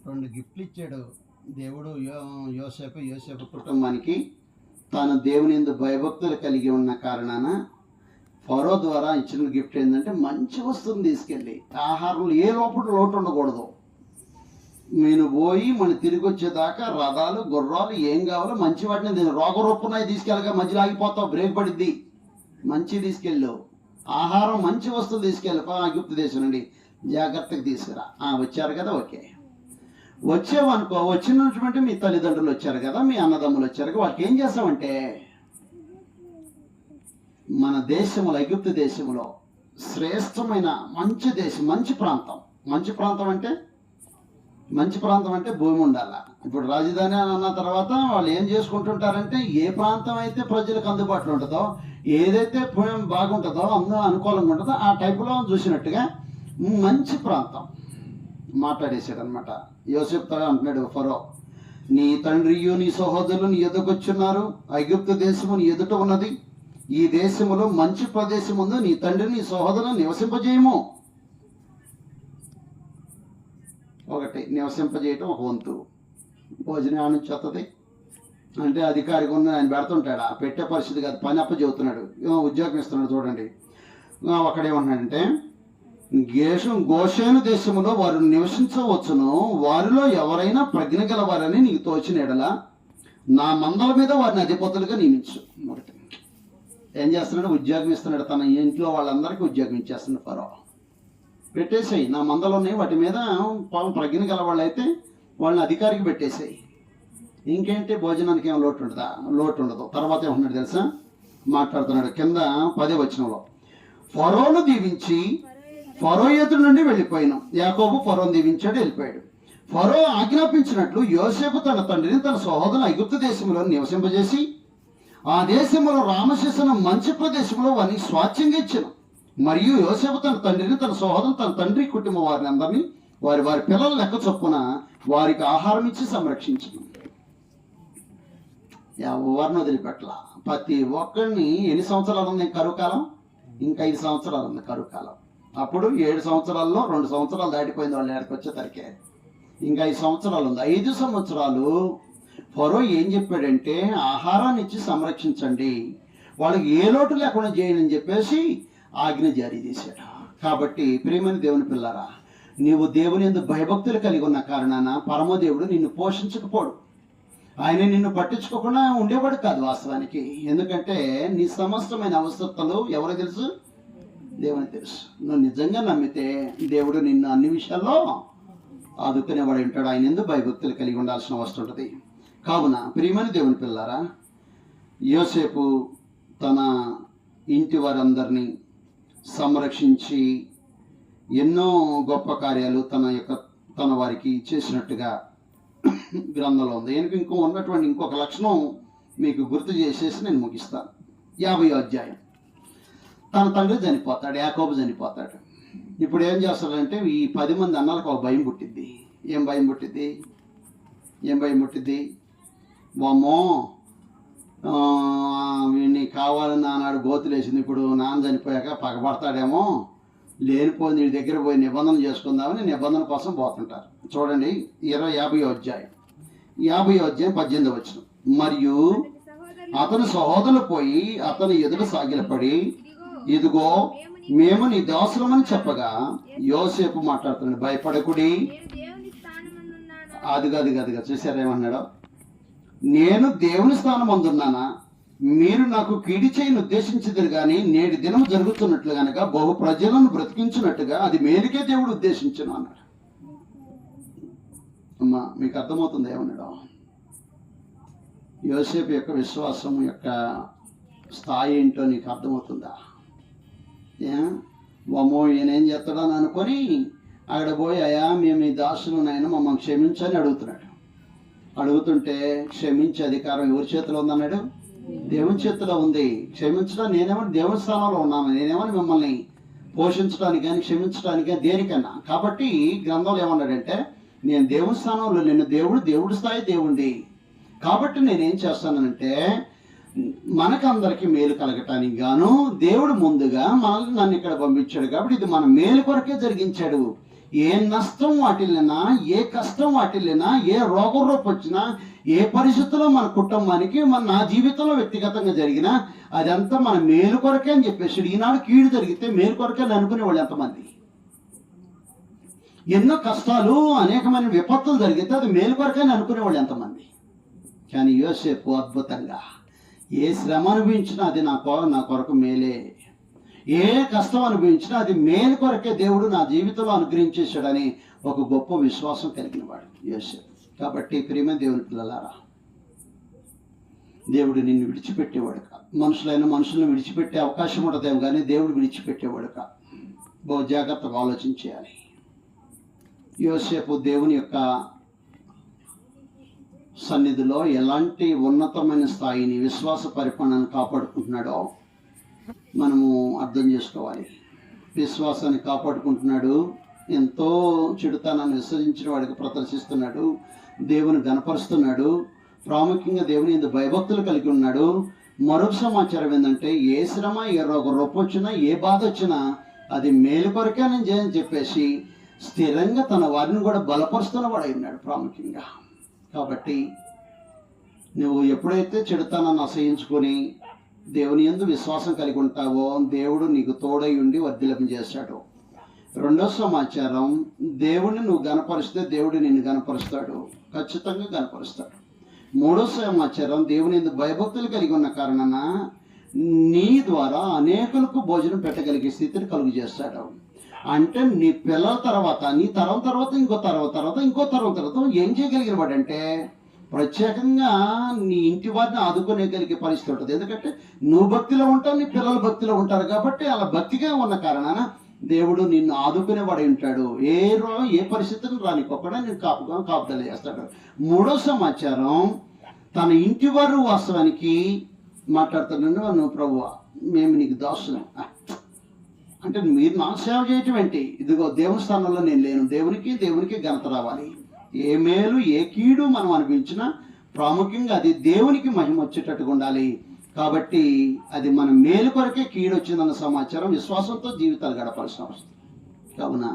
2 గిఫ్ట్లు ఇచ్చాడు దేవుడు యోసేపు కుటుంబానికి. తాను దేవుని యందు భయభక్తులు కలిగి ఉన్న కారణాన ఫరో ద్వారా ఇచ్చిన గిఫ్ట్ ఏంటంటే మంచి వస్తువుని తీసుకెళ్ళి, ఆహారంలో ఏ లోటు ఉండకూడదు. నేను పోయి మనం తిరిగి వచ్చేదాకా రథాలు గుర్రాలు ఏం కావాలో మంచి వాటిని రోగరూపున్నాయి తీసుకెళ్ళగా మధ్యలో ఆగిపోతావు, బ్రేక్ పడిద్ది. మంచి తీసుకెళ్ళు, ఆహారం మంచి వస్తువులు తీసుకెళ్ళి ఐగుప్తు దేశం నుండి జాగ్రత్తగా తీసుకురా. వచ్చారు కదా, ఓకే. వచ్చేవనుకో, వచ్చినటువంటి మీ తల్లిదండ్రులు వచ్చారు కదా, మీ అన్నదమ్ములు వచ్చారు కదా, వాళ్ళకి ఏం చేస్తామంటే మన దేశంలో ఐగుప్తు దేశంలో శ్రేష్టమైన మంచి దేశం, మంచి ప్రాంతం అంటే భూమి ఉండాల. ఇప్పుడు రాజధాని అని అన్న తర్వాత వాళ్ళు ఏం చేసుకుంటుంటారంటే ఏ ప్రాంతం అయితే ప్రజలకు అందుబాటులో ఉంటుందో, ఏదైతే బాగుంటుందో, అందులో అనుకూలంగా ఉంటుందో ఆ టైపులో చూసినట్టుగా మంచి ప్రాంతం మాట్లాడేశాడు అనమాట. యోసేపు అంటున్నాడు ఫరో, నీ తండ్రియు నీ సహోదరులు నీ ఎదుకు వచ్చున్నారు. ఐగుప్తు దేశము నీ ఎదుట ఉన్నది. ఈ దేశములో మంచి ప్రదేశం ఉంది. నీ తండ్రిని నీ సహోదరులను నివసింపజేయము. ఒకటి నివసింపజేయటం ఒక వంతు. భోజనం నుంచి వస్తుంది అంటే అధికారిగా ఉన్న ఆయన పెడుతుంటాడు, పెట్టే పరిస్థితి కాదు, పని అప్ప చెబుతున్నాడు, ఉద్యోగం ఇస్తున్నాడు. చూడండి, ఒకడేమంటున్నాడంటే గోషేను దేశములో వారు నివసించవచ్చును, వారిలో ఎవరైనా ప్రజ్ఞ గలవారని నీకు తోచిన ఎడల నా మందల మీద వారిని అధిపతులుగా నియమించు. ఒకటి ఏం చేస్తున్నాడు? ఉద్యోగం ఇస్తున్నాడు. తన ఇంట్లో వాళ్ళందరికీ ఉద్యోగం ఇచ్చేస్తున్నాడు ఫరో. పెట్టేసేయి, నా మందలు ఉన్నాయి, వాటి మీద ప్రజ్ఞ గల వాళ్ళు అయితే వాళ్ళని అధికారికి పెట్టేసేయి. ఇంకేంటి, భోజనానికి ఏం లోటు ఉంటుందా? లోటు ఉండదు. తర్వాత ఏమన్నాడు తెలుసా? మాట్లాడుతున్నాడు కింద 10వ వచనంలో, ఫరోను దీవించి ఫరో ఎదురు నుండి వెళ్ళిపోయినాం. యాకోబు ఫరోను దీవించాడు, వెళ్ళిపోయాడు. ఫరో ఆజ్ఞాపించినట్లు యోసేపు తన తండ్రిని తన సహోదరుని ఐగుప్తు దేశంలో నివసింపజేసి ఆ దేశంలో రామశేషను మంచి ప్రదేశంలో వారిని స్వాచ్ఛంగా ఇచ్చాను. మరియు యోసేపు తన తండ్రిని తన సహోదరుని తన తండ్రి కుటుంబం వారిని అందరినీ వారి వారి పిల్లల లెక్క చొప్పున వారికి ఆహారం ఇచ్చి సంరక్షించను. ఎవరిని వదిలిపెట్టల. ప్రతి ఒక్కరిని. ఎన్ని సంవత్సరాలు ఉంది కరువు కాలం? ఇంకా 5 సంవత్సరాలు ఉంది కరువు కాలం. అప్పుడు 7 సంవత్సరాల్లో 2 సంవత్సరాలు దాటిపోయింది వాళ్ళు ఎక్కడికి వచ్చేసరికి. ఇంకా 5 సంవత్సరాలు ఉంది. 5 సంవత్సరాలు ఫరో ఏం చెప్పాడంటే ఆహారాన్ని ఇచ్చి సంరక్షించండి, వాళ్ళకి ఏ లోటు లేకుండా చేయండి అని చెప్పేసి ఆజ్ఞ జారీ చేశాడు. కాబట్టి ప్రియమైన దేవుని పిల్లారా, నీవు దేవుని యందు భయభక్తులు కలిగి ఉన్న కారణాన పరమదేవుడు నిన్ను పోషించకపోడు. ఆయన నిన్ను పట్టించుకోకుండా ఉండేవాడు కాదు వాస్తవానికి. ఎందుకంటే నీ సమస్తమైన అవసరతలు ఎవరు తెలుసు? దేవుని తెలుసు. నువ్వు నిజంగా నమ్మితే దేవుడు నిన్ను అన్ని విషయాల్లో ఆదుకునేవాడు ఉంటాడు. ఆయన ఎందుకు భయభక్తులు కలిగి ఉండాల్సిన అవసరం ఉంటుంది. కావున ప్రియమైన దేవుని పిల్లారా, యోసేపు తన ఇంటి వారందరినీ సంరక్షించి ఎన్నో గొప్ప కార్యాలు తన వారికి చేసినట్టుగా గ్రంథంలో ఉంది. ఇంకో ఉన్నటువంటి ఇంకొక లక్షణం మీకు గుర్తు చేసేసి నేను ముగిస్తాను. 50వ అధ్యాయం. తన తండ్రి చనిపోతాడు, యాకోబు చనిపోతాడు. ఇప్పుడు ఏం చేస్తాడంటే ఈ 10 మంది అన్నలకు ఒక భయం పుట్టిద్ది. ఏం భయం పుట్టిద్ది? వామ్మో, వీడిని కావాలని ఆనాడు గోతులేసింది, ఇప్పుడు నాన్న చనిపోయాక పగబడతాడేమో, లేనిపోయింది వీడి దగ్గర పోయి నిబంధన చేసుకుందామని నిబంధన కోసం పోతుంటారు. చూడండి 50వ అధ్యాయం 18వ వచనం. మరియు అతని సహోదరులు పోయి అతని ఎదుట సాగిలపడి, ఇదిగో మేము నీ దాసులమని చెప్పగా యోసేపు మాట్లాడుతున్నాడు, భయపడకుడి. అదిగా చూసారేమన్నాడో, నేను దేవుని స్థానం అందున్నానా, మీరు నాకు కీడి చేయని ఉద్దేశించదురు కానీ నేటి దినం జరుగుతున్నట్లు కనుక బహు ప్రజలను బ్రతికించినట్టుగా అది మేలుకే దేవుడు ఉద్దేశించను అన్నాడు. అమ్మా, మీకు అర్థమవుతుంది ఏమన్నాడు? యోసేపు యొక్క విశ్వాసం యొక్క స్థాయి ఏంటో నీకు అర్థమవుతుందా? వామో ఈయనేం చేస్తాడని అనుకొని అక్కడ పోయి, అయ్యా మేము ఈ దాసులు నాయన మమ్మల్ని క్షమించని అడుగుతుంటే క్షమించే అధికారం ఎవరి చేతిలో ఉందన్నాడు? దేవుని చేతిలో ఉంది. క్షమించడం నేనేమని దేవుని స్థానంలో ఉన్నాను, నేనేమని మిమ్మల్ని పోషించడానికి కానీ క్షమించడానికి కానీ దేనికన్నా. కాబట్టి గ్రంథంలో ఏమన్నాడంటే, నేను దేవుని స్థానంలో, నేను దేవుడి స్థాయి దేవుడి. కాబట్టి నేనేం చేస్తానంటే మనకందరికీ మేలు కలగటానికి గాను దేవుడు ముందుగా నన్ను ఇక్కడ పంపించాడు. కాబట్టి ఇది మన మేలు కొరకే జరిగించాడు. ఏ నష్టం వాటిల్లినా, ఏ కష్టం వాటిల్లినా, ఏ రోగరూపు వచ్చినా, ఏ పరిస్థితుల్లో మన కుటుంబానికి నా జీవితంలో వ్యక్తిగతంగా జరిగినా అదంతా మన మేలు కొరకే అని చెప్పేసి. ఈనాడు కీడు జరిగితే మేలు కొరకే అని అనుకునేవాళ్ళు ఎంతమంది? ఎన్నో కష్టాలు, అనేకమైన విపత్తులు జరిగితే అది మేలు కొరకే అని అనుకునేవాళ్ళు ఎంతమంది? కానీ యోసేపు అద్భుతంగా ఏ శ్రమ అనుభవించినా అది నా కొరకు మేలే, ఏ కష్టం అనుభవించినా అది మేలు కొరకే దేవుడు నా జీవితంలో అనుగ్రహించేశాడని ఒక గొప్ప విశ్వాసం కలిగిన వాడు యోసేపు. కాబట్టి ప్రియమైన దేవుని పిల్లలారా, దేవుడు నిన్ను విడిచిపెట్టేవాడు కాదు. మనుషులను విడిచిపెట్టే అవకాశం ఉండదేమో కానీ దేవుడు విడిచిపెట్టేవాడు కాదు. బహు జాగ్రత్తగా ఆలోచించేయాలి. యోసేపు దేవుని యొక్క సన్నిధిలో ఎలాంటి ఉన్నతమైన స్థాయిని, విశ్వాస పరిపాలనను కాపాడుకుంటున్నాడో మనము అర్థం చేసుకోవాలి. విశ్వాసాన్ని కాపాడుకుంటున్నాడు, ఎంతో చెడుతనాన్ని విసర్జించిన వాడికి ప్రదర్శిస్తున్నాడు, దేవుని గణపరుస్తున్నాడు, ప్రాముఖ్యంగా దేవుని యందు భయభక్తులు కలిగి ఉన్నాడు. మరొక సమాచారం ఏంటంటే, ఏ శ్రమ, ఏ రొప్ప వచ్చినా, ఏ బాధ వచ్చినా అది మేలు కొరకేనని చెప్పేసి స్థిరంగా తన వారిని కూడా బలపరుస్తున్న వాడు అయి ఉన్నాడు ప్రాముఖ్యంగా. కాబట్టి నువ్వు ఎప్పుడైతే చెడుతనాన్ని అసహించుకొని దేవుని యందు విశ్వాసం కలిగి ఉంటావో దేవుడు నీకు తోడై ఉండి వర్ధిల్లింపజేస్తాడు. రెండో సమాచారం, దేవుడిని నువ్వు గనపరిస్తే దేవుడు నిన్ను గనపరుస్తాడు, ఖచ్చితంగా గనపరుస్తాడు. మూడో సమాచారం, దేవుని యందు భయభక్తులు కలిగి ఉన్న కారణాన నీ ద్వారా అనేకులకు భోజనం పెట్టగలిగే స్థితిని కలుగు చేస్తాడు. అంటే నీ పిల్లల తర్వాత, నీ తరం తర్వాత, ఇంకో తరం తర్వాత, ఇంకో తరం తర్వాత ఏం చేయగలిగిన వాడంటే ప్రత్యేకంగా నీ ఇంటి వారిని ఆదుకోగలిగే పరిస్థితి ఉంటుంది. ఎందుకంటే నువ్వు భక్తిలో ఉంటావు, నీ పిల్లలు భక్తిలో ఉంటారు. కాబట్టి అలా భక్తిగా ఉన్న కారణాన దేవుడు నిన్ను ఆదుకునేవాడు ఉంటాడు. ఏ పరిస్థితిని రానికొక్కడా నేను కాపుదల చేస్తాడు. మూడో సమాచారం, తన ఇంటి వారు వాస్తవానికి మాట్లాడుతున్నాను, నువ్వు ప్రభువా మేము నీకు దాసులం అంటే మీరు నాకు సేవ చేయటం ఏంటి? ఇదిగో దేవుని స్థానంలో నేను లేను. దేవునికి ఘనత రావాలి. ఏ మేలు ఏ కీడు మనం అనిపించినా ప్రాముఖ్యంగా అది దేవునికి మహిమ వచ్చేటట్టుగా ఉండాలి. కాబట్టి అది మన మేలు కొరకే కీడు వచ్చిందన్న సమాచారం విశ్వాసంతో జీవితాలు గడపాల్సిన అవసరం. కావున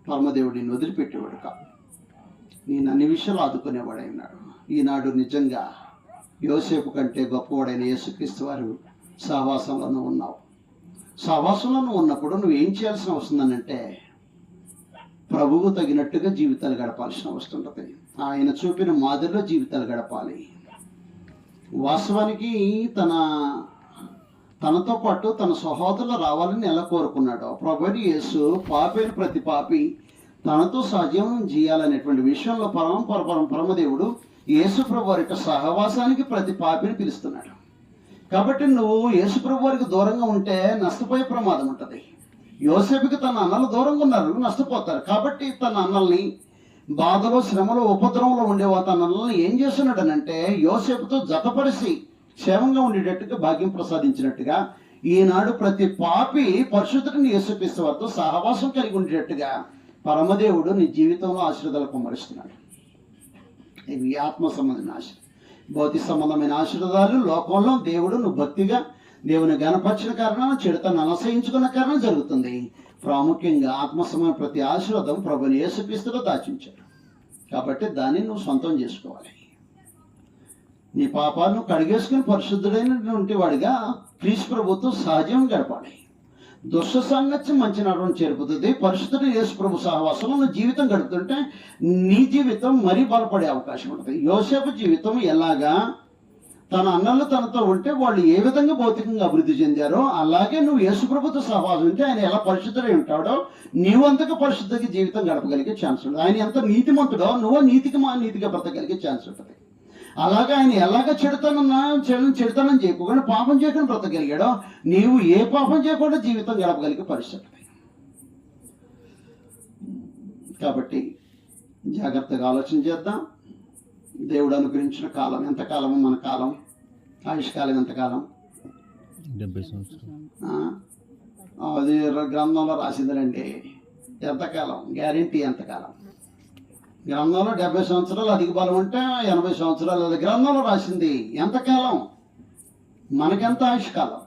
పరమదేవుడు నిన్ను వదిలిపెట్టేవాడు కాదు, నేను అన్ని విషయాలు ఆదుకునేవాడై ఉన్నాడు. ఈనాడు నిజంగా యోసేపు కంటే గొప్పవాడైన యేసుక్రీస్తు వారు సహవాసంలోనూ ఉన్నావు. సహవాసంలోనూ ఉన్నప్పుడు నువ్వేం చేయాల్సిన అవసరం అంటే ప్రభువు తగినట్టుగా జీవితాలు గడపాల్సిన అవసరం ఉంటుంది. ఆయన చూపిన మాదిరిలో జీవితాలు గడపాలి. వాస్తవానికి తనతో పాటు తన సహోదరులు రావాలని ఎలా కోరుకున్నాడో ప్రభువు యేసు పాపైన ప్రతి పాపి తనతో సహజీవనం చేయాలనేటువంటి విషయంలో పరమదేవుడు యేసు ప్రభు వారి యొక్క సహవాసానికి ప్రతి పాపిని పిలుస్తున్నాడు. కాబట్టి నువ్వు యేసు ప్రభు వారికి దూరంగా ఉంటే నష్టపోయే ప్రమాదం ఉంటుంది. యోసేపుకి తన అన్నలు దూరంగా ఉన్నారు, నష్టపోతారు. కాబట్టి తన అన్నల్ని బాధలో, శ్రమలో, ఉపద్రవంలో ఉండేవా తన అన్నల్ని ఏం చేస్తున్నాడనంటే యోసేపుతో జతపరిచి క్షేమంగా ఉండేటట్టుగా భాగ్యం ప్రసాదించినట్టుగా ఈనాడు ప్రతి పాపి పరిశుద్ధుడిని యేసుక్రీస్తు వారితో సహవాసం కలిగి ఉండేటట్టుగా పరమదేవుడు నీ జీవితంలో ఆశీర్వాదాలు కుమ్మరిస్తున్నాడు. ఇవి ఆత్మ సంబంధమైన ఆశీర్వాదాలు. భౌతిక సంబంధమైన ఆశీర్వాదాలు లోకంలో దేవుడు నువ్వు భక్తిగా దేవుని గణపరిచిన కారణాన చెడుతను అనసహించుకున్న కారణం జరుగుతుంది. ప్రాముఖ్యంగా ఆత్మ సంబంధమైన ప్రతి ఆశీర్వాదం ప్రభుని యేసుక్రీస్తులో దాచించాడు. కాబట్టి దాన్ని నువ్వు సొంతం చేసుకోవాలి. నీ పాపాలను కడిగేసుకుని పరిశుద్ధుడైన ఉంటేవాడిగా క్రీస్తు ప్రభుతో సహజం గడపాలి. దుష్ట సాంగత్యం మంచి నడవడం చేరుపుతుంది. పరిశుద్ధుడు యేసు ప్రభు సహవాసంలో నువ్వు జీవితం గడుపుతుంటే నీ జీవితం మరీ బలపడే అవకాశం ఉంటుంది. యోసేపు జీవితం ఎలాగా తన అన్నలు తనతో ఉంటే వాళ్ళు ఏ విధంగా భౌతికంగా అభివృద్ధి చెందారో అలాగే నువ్వు యేసు ప్రభుతో సహవాసం ఉంటే ఆయన ఎలా పరిశుద్ధుడై ఉంటాడో నీవు అంతగా పరిశుద్ధంగా జీవితం గడపగలిగే ఛాన్స్ ఉంటుంది. ఆయన ఎంత నీతిమంతుడో నువ్వు నీతిగా బ్రతకగలిగే ఛాన్స్ ఉంటుంది. అలాగే ఆయన ఎలాగ చెడుతనం చేయకుండా పాపం చేయకుండా బ్రతకగలిగాడో నీవు ఏ పాపం చేయకుండా జీవితం గడపగలిగే పరిస్థితి. కాబట్టి జాగ్రత్తగా ఆలోచన చేద్దాం. దేవుడు అనుగ్రహించిన కాలం ఎంతకాలము? మన కాలం ఆయుష్కాలం ఎంతకాలం? 70 సంవత్సరాలు. అది గ్రంథంలో రాసిందండి. ఎంతకాలం గ్యారెంటీ? ఎంతకాలం? గ్రంథంలో 70 సంవత్సరాలు అధిక బలం అంటే 80 సంవత్సరాలు అది గ్రంథంలో రాసింది. ఎంతకాలం? మనకెంత ఆయుష్కాలం?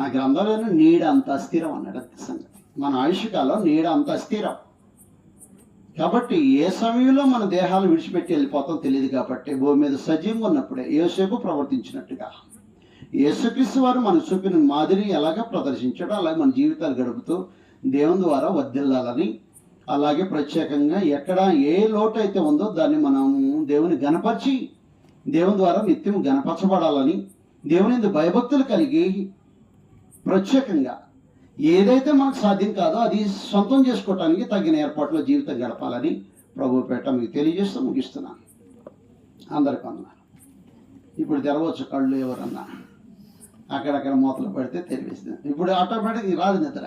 ఆ గ్రంథంలో నీడ అంత అస్థిరం అన్నాడు. సంగతి మన ఆయుష్కాలం నీడ అంత అస్థిరం. కాబట్టి ఏ సమయంలో మన దేహాలు విడిచిపెట్టి వెళ్ళిపోతాం తెలియదు. కాబట్టి భూమి మీద సజీవంగా ఉన్నప్పుడే యోసేపు ప్రవర్తించినట్టుగా యేసుక్రీస్తు వారు మన చూపిన మాదిరి ఎలాగ ప్రదర్శించాడో అలాగే మన జీవితాలు గడుపుతూ దేవుని ద్వారా వర్ధిల్లాలని, అలాగే ప్రత్యేకంగా ఎక్కడ ఏ లోటు అయితే ఉందో దాన్ని మనం దేవుని గణపరిచి దేవుని ద్వారా నిత్యం గణపరచబడాలని, దేవుని భయభక్తులు కలిగి ప్రత్యేకంగా ఏదైతే మనకు సాధ్యం కాదో అది సొంతం చేసుకోవటానికి తగిన ఏర్పాట్లో జీవితం గడపాలని ప్రభు పేట మీకు తెలియజేస్తూ ముగిస్తున్నాను. అందరికీ వందనాలు. ఇప్పుడు తెరవచ్చు కళ్ళు. ఎవరన్నా అక్కడక్కడ మూతలు పడితే తెలియస్తుంది. ఇప్పుడు ఆటోమేటిక్ రాదు నిద్ర.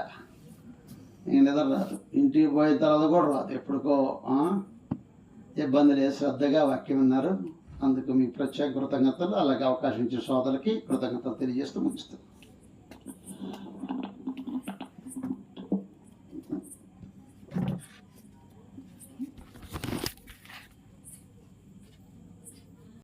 నిద్ర రాదు. ఇంటికి పోయిన తర్వాత కూడా రాదు. ఎప్పుడుకో ఇబ్బంది లేదు. శ్రద్ధగా వాక్యం విన్నారు. అందుకు మీకు ప్రత్యేక కృతజ్ఞతలు. అలాగే అవకాశం ఇచ్చిన సోదరులకి కృతజ్ఞతలు తెలియజేస్తూ ముగిస్తాను.